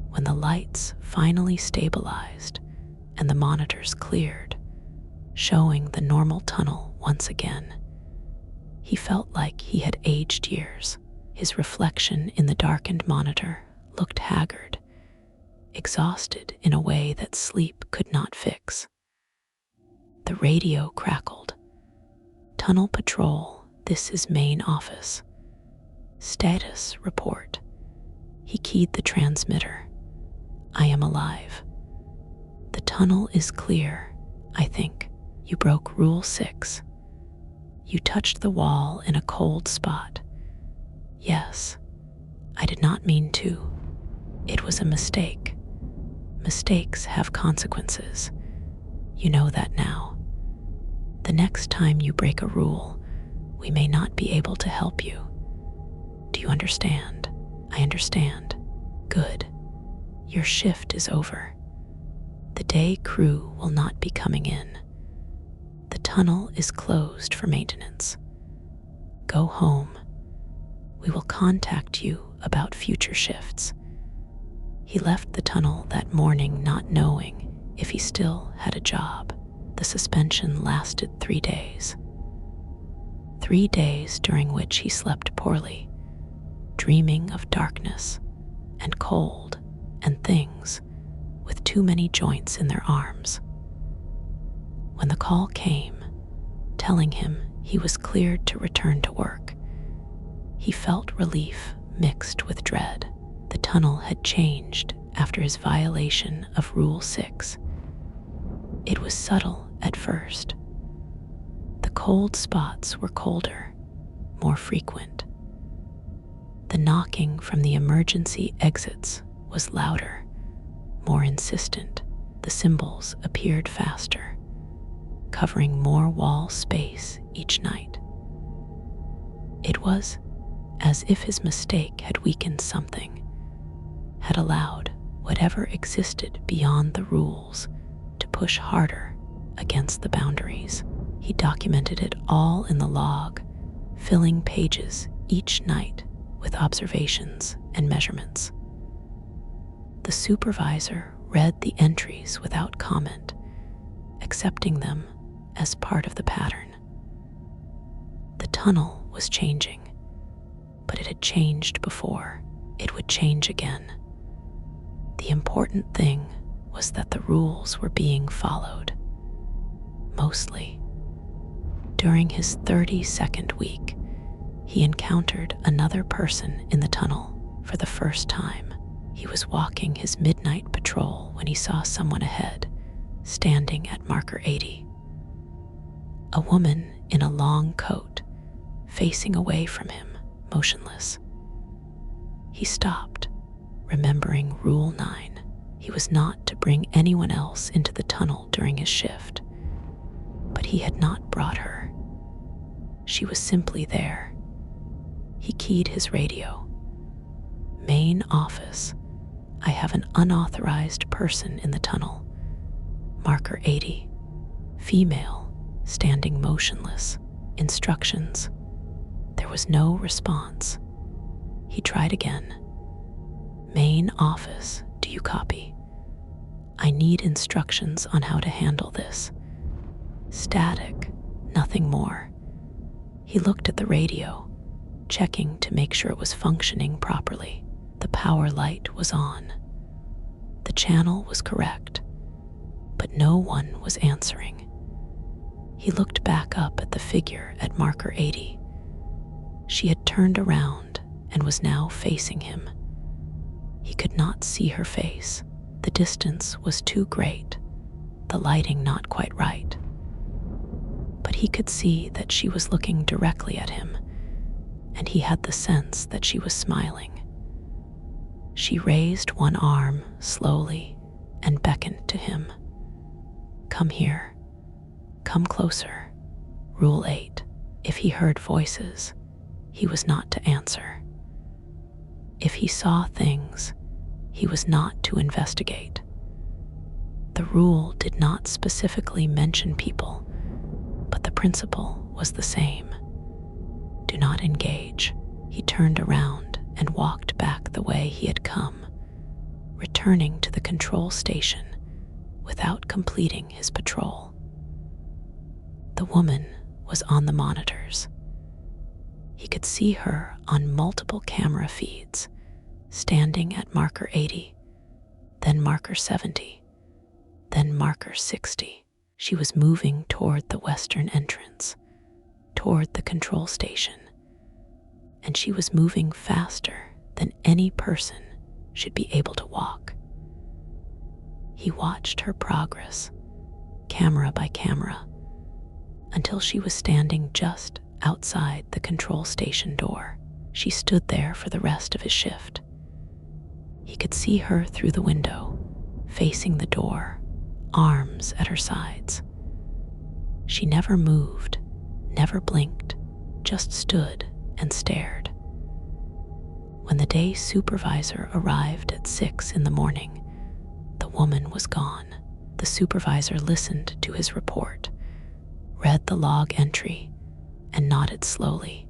When the lights finally stabilized and the monitors cleared, showing the normal tunnel once again, He felt like he had aged years. His reflection in the darkened monitor looked haggard, exhausted in a way that sleep could not fix. The radio crackled. "Tunnel Patrol, this is main office. Status report." He keyed the transmitter. "I am alive. The tunnel is clear, I think. You broke Rule 6. You touched the wall in a cold spot. Yes, I did not mean to. It was a mistake. Mistakes have consequences. You know that now. The next time you break a rule, we may not be able to help you. Do you understand?" "I understand." "Good. Your shift is over. The day crew will not be coming in. The tunnel is closed for maintenance. Go home. We will contact you about future shifts." He left the tunnel that morning not knowing if he still had a job. The suspension lasted 3 days. 3 days during which he slept poorly, dreaming of darkness and cold and things with too many joints in their arms. When the call came, telling him he was cleared to return to work, he felt relief mixed with dread. The tunnel had changed after his violation of Rule 6. It was subtle at first. The cold spots were colder, more frequent. The knocking from the emergency exits was louder, more insistent. The symbols appeared faster, covering more wall space each night. It was as if his mistake had weakened something, had allowed whatever existed beyond the rules to push harder against the boundaries. He documented it all in the log, filling pages each night with observations and measurements. The supervisor read the entries without comment, accepting them as part of the pattern. The tunnel was changing, but it had changed before. It would change again. The important thing was that the rules were being followed. Mostly. During his 32nd week, he encountered another person in the tunnel for the first time. He was walking his midnight patrol when he saw someone ahead, standing at marker 80. A woman in a long coat, facing away from him, motionless. He stopped, remembering Rule 9. He was not to bring anyone else into the tunnel during his shift, but he had not brought her. She was simply there. He keyed his radio. "Main office. I have an unauthorized person in the tunnel. Marker 80. Female, standing motionless. Instructions." There was no response. He tried again. "Main office, do you copy? I need instructions on how to handle this." Static, nothing more. He looked at the radio, checking to make sure it was functioning properly. The power light was on. The channel was correct, but no one was answering. He looked back up at the figure at marker 80. She had turned around and was now facing him. He could not see her face. The distance was too great, the lighting not quite right. But he could see that she was looking directly at him, and he had the sense that she was smiling. She raised one arm slowly and beckoned to him. "Come here. Come closer." Rule 8. If he heard voices, he was not to answer. If he saw things, he was not to investigate. The rule did not specifically mention people, but the principle was the same. Do not engage. He turned around and walked back the way he had come, returning to the control station without completing his patrol. The woman was on the monitors. He could see her on multiple camera feeds, standing at marker 80, then marker 70, then marker 60. She was moving toward the western entrance, toward the control station, and she was moving faster than any person should be able to walk. He watched her progress, camera by camera, until she was standing just outside the control station door. She stood there for the rest of his shift. He could see her through the window, facing the door, arms at her sides. She never moved, never blinked, just stood and stared. When the day supervisor arrived at 6 in the morning, the woman was gone. The supervisor listened to his report, read the log entry, and nodded slowly.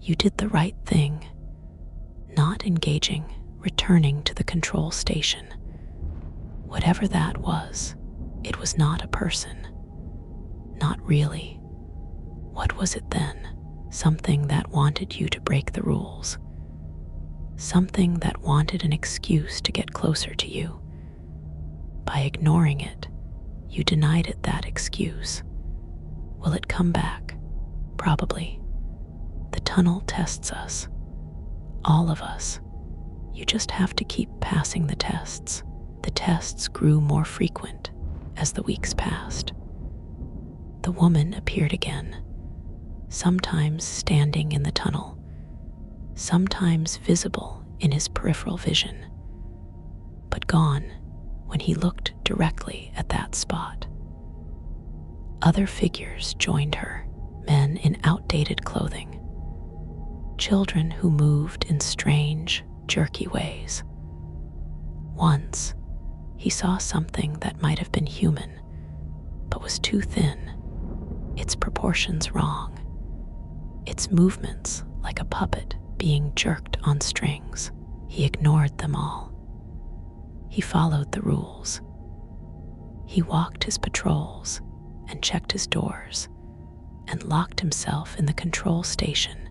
You did the right thing, not engaging, returning to the control station. Whatever that was, it was not a person. Not really. What was it then? Something that wanted you to break the rules. Something that wanted an excuse to get closer to you. By ignoring it, you denied it that excuse. Will it come back? Probably. The tunnel tests us. All of us. You just have to keep passing the tests. The tests grew more frequent as the weeks passed. The woman appeared again, sometimes standing in the tunnel, sometimes visible in his peripheral vision, but gone when he looked directly at that spot. Other figures joined her, men in outdated clothing, children who moved in strange, jerky ways. Once, he saw something that might have been human, but was too thin, its proportions wrong, its movements like a puppet being jerked on strings. He ignored them all. He followed the rules. He walked his patrols and checked his doors and locked himself in the control station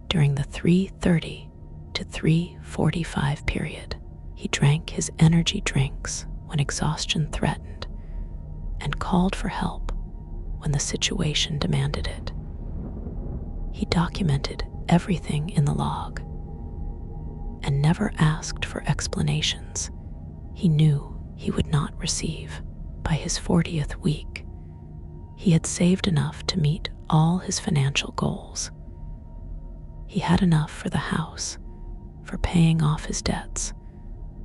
during the 3:30 to 3:45 period. He drank his energy drinks when exhaustion threatened and called for help when the situation demanded it. He documented everything in the log and never asked for explanations he knew he would not receive. By his 40th week, he had saved enough to meet all his financial goals. He had enough for the house, for paying off his debts,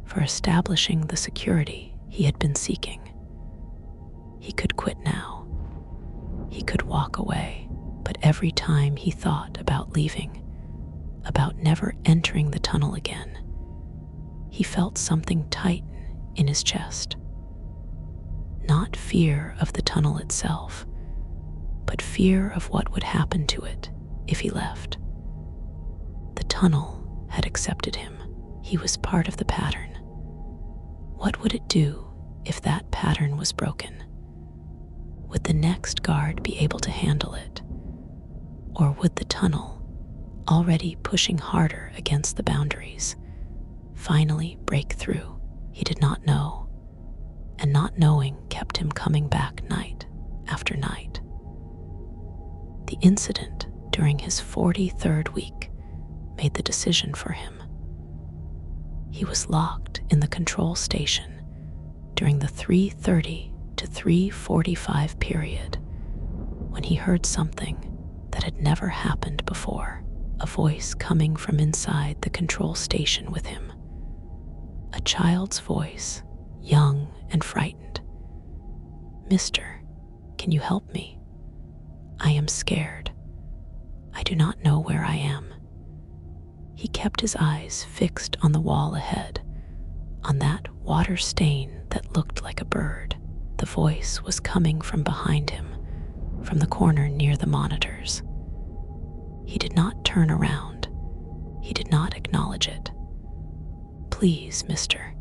for establishing the security he had been seeking. He could quit now. He could walk away, but every time he thought about leaving, about never entering the tunnel again, he felt something tighten in his chest. Not fear of the tunnel itself, but fear of what would happen to it if he left. The tunnel had accepted him. He was part of the pattern. What would it do if that pattern was broken? Would the next guard be able to handle it? Or would the tunnel, already pushing harder against the boundaries, finally break through? He did not know, and not knowing kept him coming back night after night. The incident during his 43rd week made the decision for him. He was locked in the control station during the 3:30 to 3:45 period when he heard something that had never happened before, a voice coming from inside the control station with him. A child's voice, young and frightened. "Mister, can you help me? I am scared. I do not know where I am." He kept his eyes fixed on the wall ahead, on that water stain that looked like a bird. The voice was coming from behind him, from the corner near the monitors. He did not turn around. He did not acknowledge it. "Please, mister,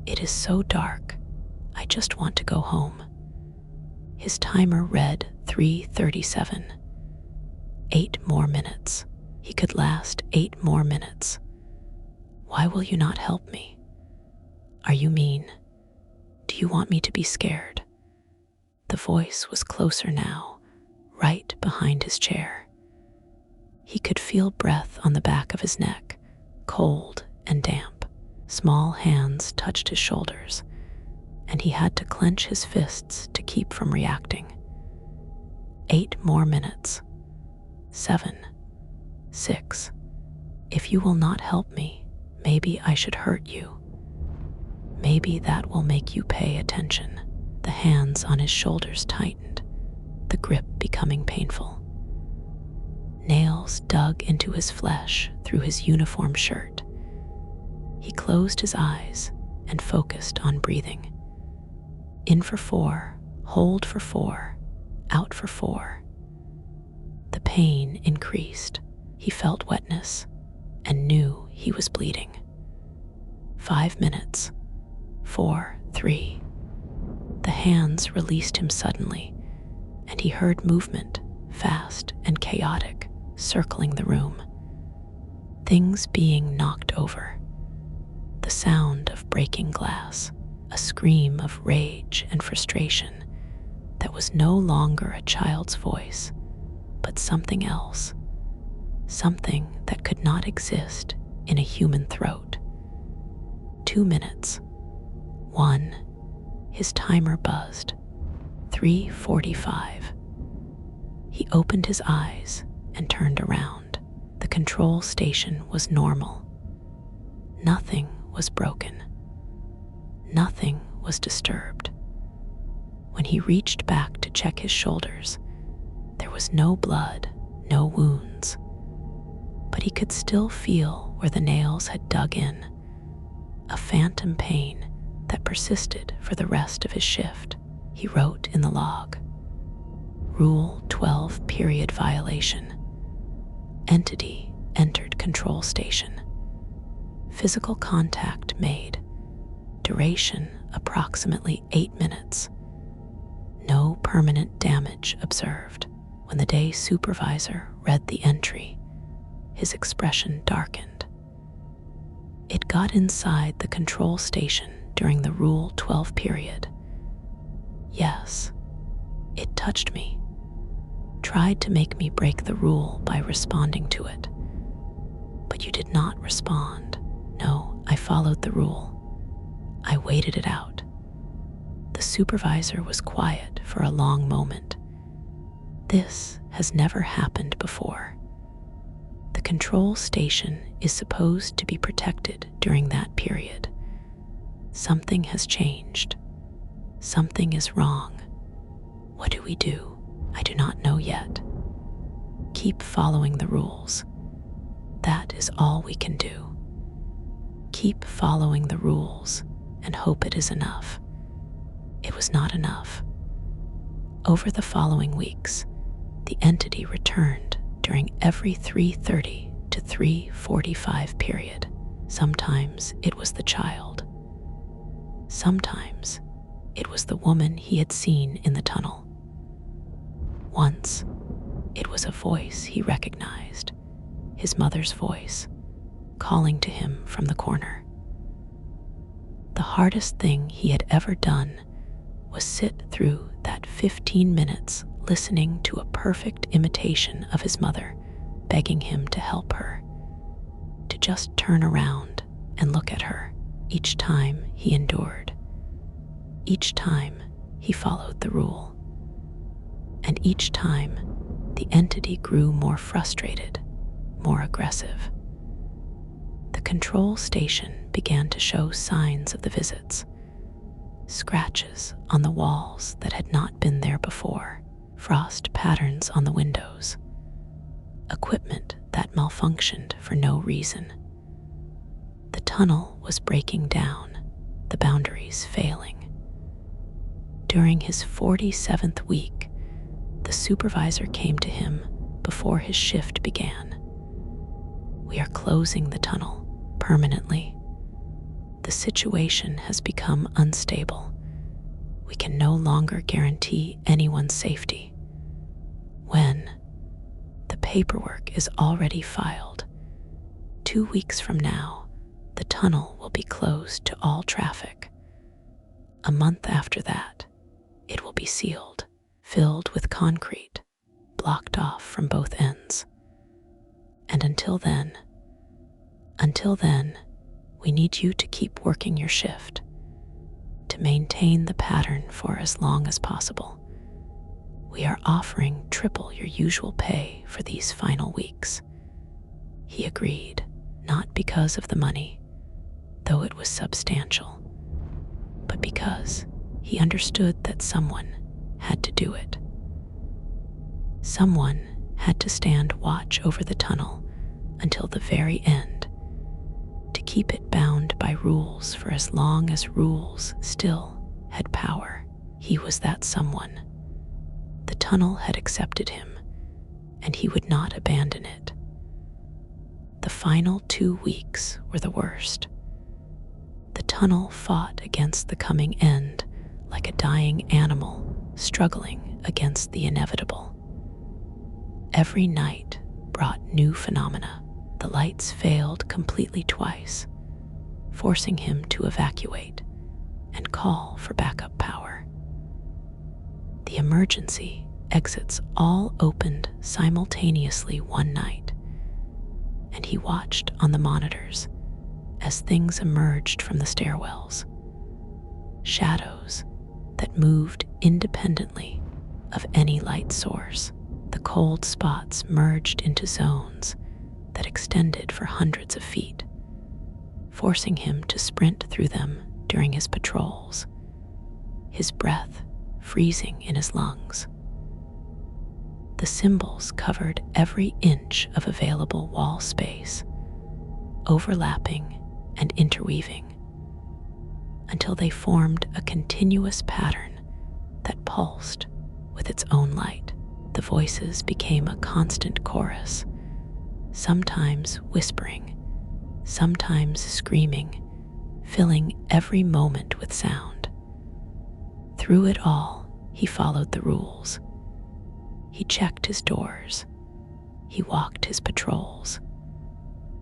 it is so dark. I just want to go home." His timer read 3:37. 8 more minutes. He could last 8 more minutes. Why will you not help me? Are you mean? Do you want me to be scared? The voice was closer now, right behind his chair. He could feel breath on the back of his neck, cold and damp. Small hands touched his shoulders, and he had to clench his fists to keep from reacting. 8 more minutes. 7. 6. If you will not help me, maybe I should hurt you. Maybe that will make you pay attention. The hands on his shoulders tightened, the grip becoming painful. Nails dug into his flesh through his uniform shirt. He closed his eyes and focused on breathing. In for 4, hold for 4, out for 4. The pain increased. He felt wetness and knew he was bleeding. 5 minutes. 4, 3. The hands released him suddenly, and he heard movement, fast and chaotic, circling the room. Things being knocked over. The sound of breaking glass, a scream of rage and frustration that was no longer a child's voice, but something else, something that could not exist in a human throat. 2 minutes. 1. His timer buzzed. 3:45. He opened his eyes and turned around. The control station was normal. Nothing was broken. Nothing was disturbed. When he reached back to check his shoulders, there was no blood, no wounds. But he could still feel where the nails had dug in, a phantom pain that persisted for the rest of his shift. He wrote in the log, Rule 12 period violation. Entity entered control station. Physical contact made. Duration approximately 8 minutes. No permanent damage observed. When the day supervisor read the entry, his expression darkened. It got inside the control station during the Rule 12 period. Yes, it touched me. Tried to make me break the rule by responding to it. But you did not respond. No, I followed the rule. I waited it out. The supervisor was quiet for a long moment. This has never happened before. The control station is supposed to be protected during that period. Something has changed. Something is wrong. What do we do? I do not know yet. Keep following the rules. That is all we can do. Keep following the rules and hope it is enough. It was not enough. Over the following weeks, the entity returned during every 3:30 to 3:45 period. Sometimes it was the child. Sometimes it was the woman he had seen in the tunnel. Once, it was a voice he recognized, his mother's voice, calling to him from the corner. The hardest thing he had ever done was sit through that 15 minutes listening to a perfect imitation of his mother, begging him to help her, to just turn around and look at her. Each time he endured. Each time he followed the rule. And each time the entity grew more frustrated, more aggressive. The control station began to show signs of the visits. Scratches on the walls that had not been there before, frost patterns on the windows, equipment that malfunctioned for no reason. The tunnel was breaking down, the boundaries failing. During his 47th week, the supervisor came to him before his shift began. We are closing the tunnel permanently. The situation has become unstable. We can no longer guarantee anyone's safety. When the paperwork is already filed. 2 weeks from now, the tunnel will be closed to all traffic. A month after that, it will be sealed, filled with concrete, blocked off from both ends. And until then, we need you to keep working your shift, to maintain the pattern for as long as possible. We are offering triple your usual pay for these final weeks. He agreed, not because of the money, though it was substantial, but because he understood that someone had to do it. Someone had to stand watch over the tunnel until the very end, to keep it bound by rules for as long as rules still had power. He was that someone. The tunnel had accepted him, and he would not abandon it. The final 2 weeks were the worst. The tunnel fought against the coming end like a dying animal struggling against the inevitable. Every night brought new phenomena. The lights failed completely twice, forcing him to evacuate and call for backup power. The emergency exits all opened simultaneously one night, and he watched on the monitors as things emerged from the stairwells. Shadows that moved independently of any light source. The cold spots merged into zones that extended for hundreds of feet, forcing him to sprint through them during his patrols, his breath freezing in his lungs. The symbols covered every inch of available wall space, overlapping and interweaving, until they formed a continuous pattern that pulsed with its own light. The voices became a constant chorus, sometimes whispering, sometimes screaming, filling every moment with sound. Through it all, he followed the rules. He checked his doors. He walked his patrols.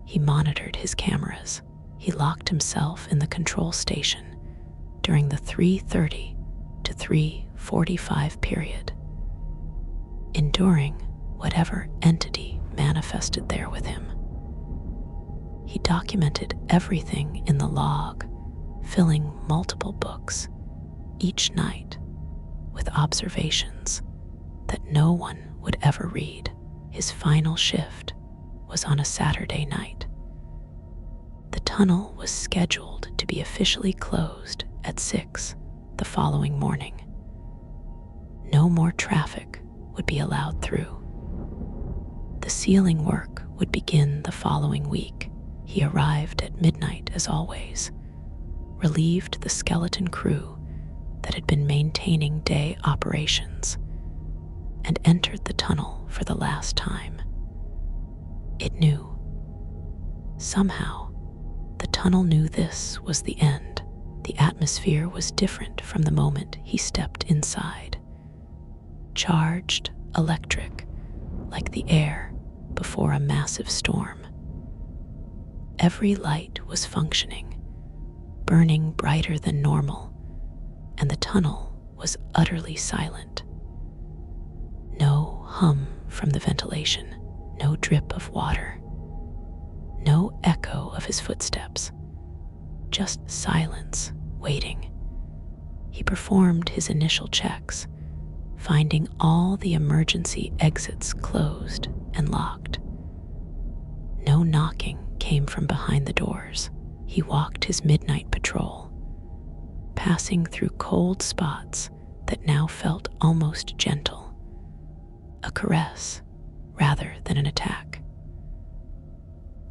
He monitored his cameras. He locked himself in the control station during the 3:30 to 3:45 period, enduring whatever entity manifested there with him. He documented everything in the log, filling multiple books each night with observations that no one would ever read. His final shift was on a Saturday night. The tunnel was scheduled to be officially closed at 6 the following morning. No more traffic would be allowed through. The sealing work would begin the following week. He arrived at midnight as always, relieved the skeleton crew that had been maintaining day operations, and entered the tunnel for the last time. It knew. Somehow, the tunnel knew this was the end. The atmosphere was different from the moment he stepped inside. Charged, electric, like the air before a massive storm. Every light was functioning, burning brighter than normal, and the tunnel was utterly silent. No hum from the ventilation, no drip of water, no echo of his footsteps, just silence, waiting. He performed his initial checks, finding all the emergency exits closed and locked. No knocking came from behind the doors. He walked his midnight patrol, passing through cold spots that now felt almost gentle, a caress rather than an attack.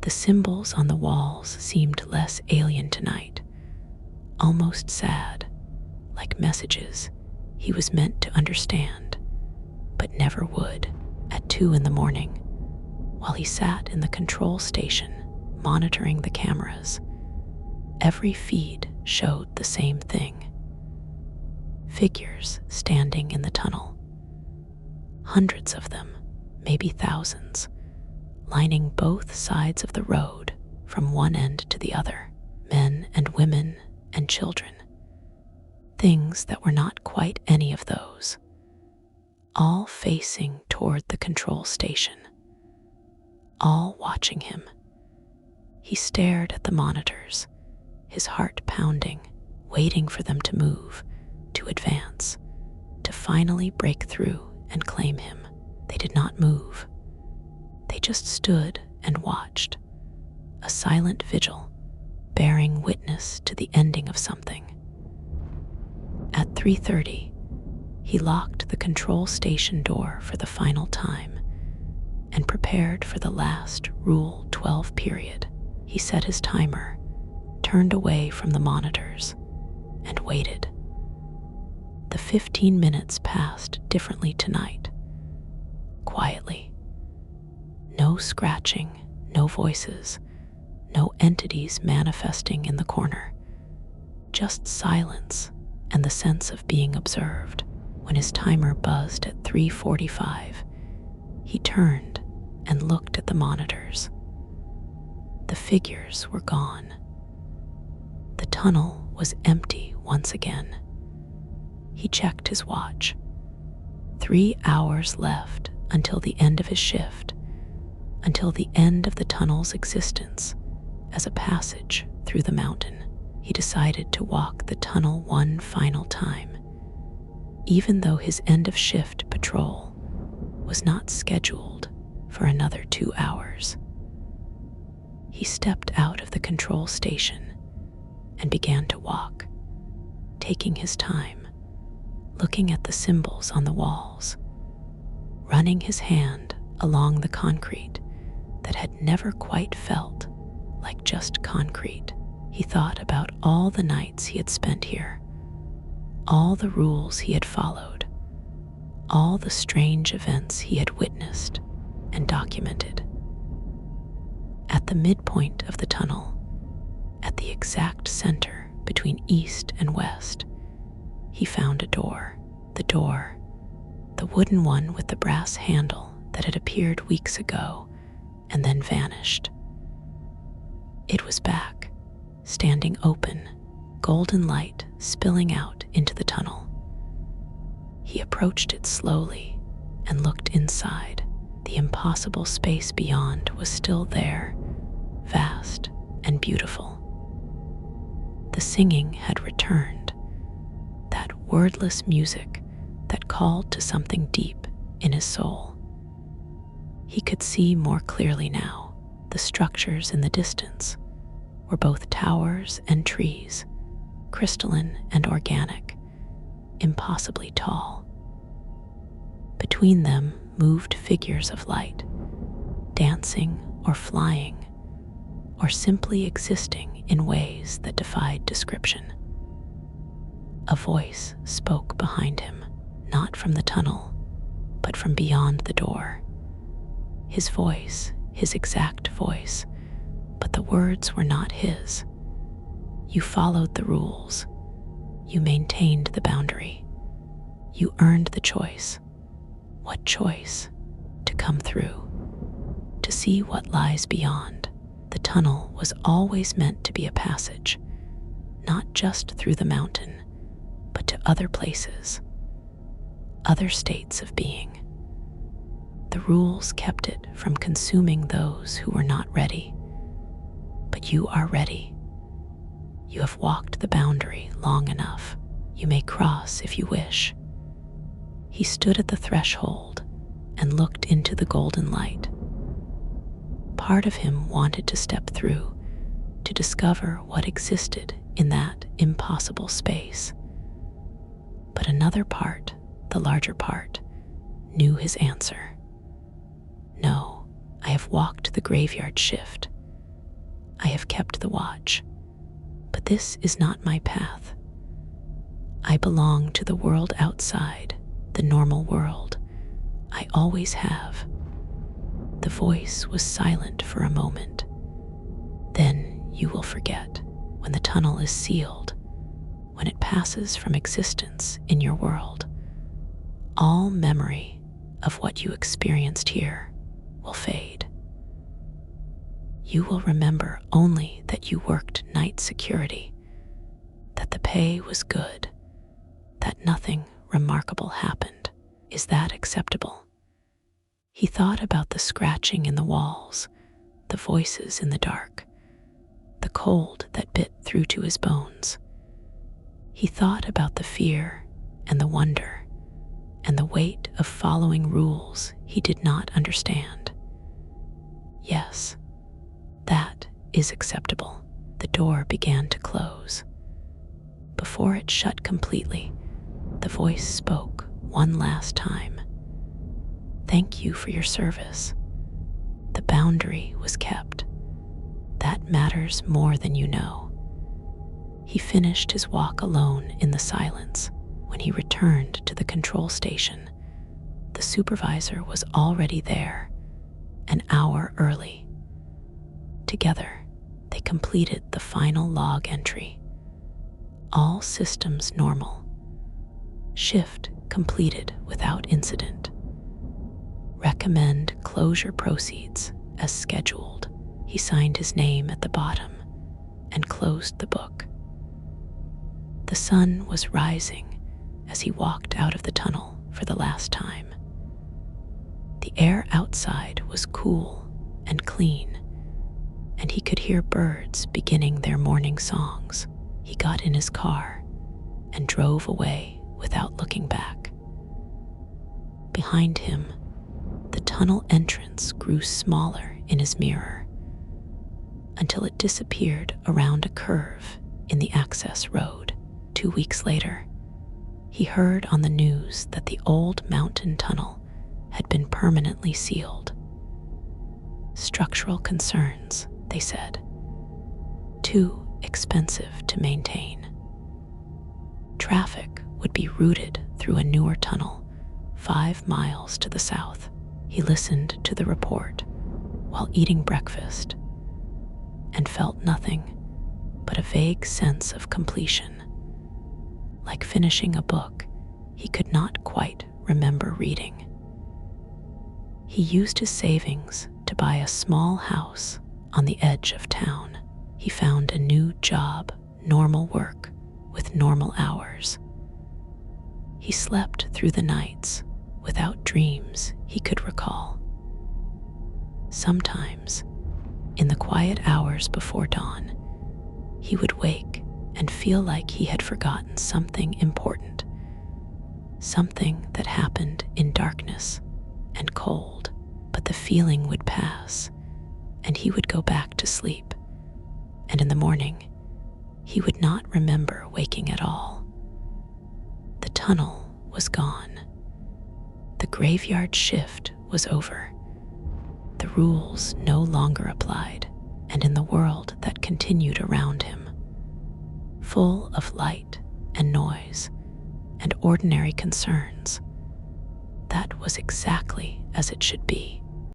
The symbols on the walls seemed less alien tonight, almost sad, like messages he was meant to understand, but never would. At 2 in the morning, while he sat in the control station monitoring the cameras, every feed showed the same thing. Figures standing in the tunnel. Hundreds of them, maybe thousands, lining both sides of the road from one end to the other, men and women and children. Things that were not quite any of those, all facing toward the control station, all watching him. He stared at the monitors, his heart pounding, waiting for them to move, to advance, to finally break through and claim him. They did not move. They just stood and watched, a silent vigil, bearing witness to the ending of something. At 3:30, he locked the control station door for the final time and prepared for the last Rule 12 period. He set his timer, turned away from the monitors, and waited. The 15 minutes passed differently tonight. Quietly. No scratching, no voices, no entities manifesting in the corner. Just silence and the sense of being observed. When his timer buzzed at 3:45, he turned and looked at the monitors. The figures were gone. The tunnel was empty once again. He checked his watch. 3 hours left until the end of his shift, until the end of the tunnel's existence as a passage through the mountain. He decided to walk the tunnel one final time, even though his end-of-shift patrol was not scheduled for another 2 hours. He stepped out of the control station and began to walk, taking his time, looking at the symbols on the walls, running his hand along the concrete that had never quite felt like just concrete. He thought about all the nights he had spent here, all the rules he had followed, all the strange events he had witnessed and documented. At the midpoint of the tunnel, at the exact center between east and west, he found a door. The door, the wooden one with the brass handle that had appeared weeks ago and then vanished. It was back, standing open, golden light spilling out into the tunnel. He approached it slowly and looked inside. The impossible space beyond was still there, vast and beautiful. The singing had returned, that wordless music that called to something deep in his soul. He could see more clearly now. The structures in the distance were both towers and trees, crystalline and organic, impossibly tall. Between them moved figures of light, dancing or flying, or simply existing in ways that defied description. A voice spoke behind him, not from the tunnel, but from beyond the door. His voice, his exact voice, but the words were not his. You followed the rules. You maintained the boundary. You earned the choice. What choice? To come through, to see what lies beyond. The tunnel was always meant to be a passage, not just through the mountain, but to other places, other states of being. The rules kept it from consuming those who were not ready. But you are ready. You have walked the boundary long enough. You may cross if you wish. He stood at the threshold and looked into the golden light. Part of him wanted to step through, to discover what existed in that impossible space. But another part, the larger part, knew his answer. No, I have walked the graveyard shift. I have kept the watch, but this is not my path. I belong to the world outside, the normal world. I always have. The voice was silent for a moment. Then you will forget when the tunnel is sealed, when it passes from existence in your world. All memory of what you experienced here will fade. You will remember only that you worked night security, that the pay was good, that nothing remarkable happened. Is that acceptable? He thought about the scratching in the walls, the voices in the dark, the cold that bit through to his bones. He thought about the fear and the wonder and the weight of following rules he did not understand. Yes, that is acceptable. The door began to close. Before it shut completely, the voice spoke one last time. Thank you for your service. The boundary was kept. That matters more than you know. He finished his walk alone in the silence. When he returned to the control station, the supervisor was already there, an hour early. Together, they completed the final log entry. All systems normal. Shift completed without incident. Recommend closure proceeds as scheduled. He signed his name at the bottom and closed the book. The sun was rising as he walked out of the tunnel for the last time. The air outside was cool and clean, and he could hear birds beginning their morning songs. He got in his car and drove away without looking back. Behind him, the tunnel entrance grew smaller in his mirror until it disappeared around a curve in the access road. 2 weeks later, he heard on the news that the old mountain tunnel had been permanently sealed. Structural concerns, they said. Too expensive to maintain. Traffic would be routed through a newer tunnel 5 miles to the south. He listened to the report while eating breakfast and felt nothing but a vague sense of completion. Like finishing a book he could not quite remember reading. He used his savings to buy a small house on the edge of town. He found a new job, normal work, with normal hours. He slept through the nights without dreams he could recall. Sometimes, in the quiet hours before dawn, he would wake and feel like he had forgotten something important, something that happened in darkness and cold, but the feeling would pass and he would go back to sleep, and in the morning, he would not remember waking at all. The tunnel was gone. The graveyard shift was over. The rules no longer applied, and in the world that continued around him, full of light and noise and ordinary concerns, that was exactly as it should be.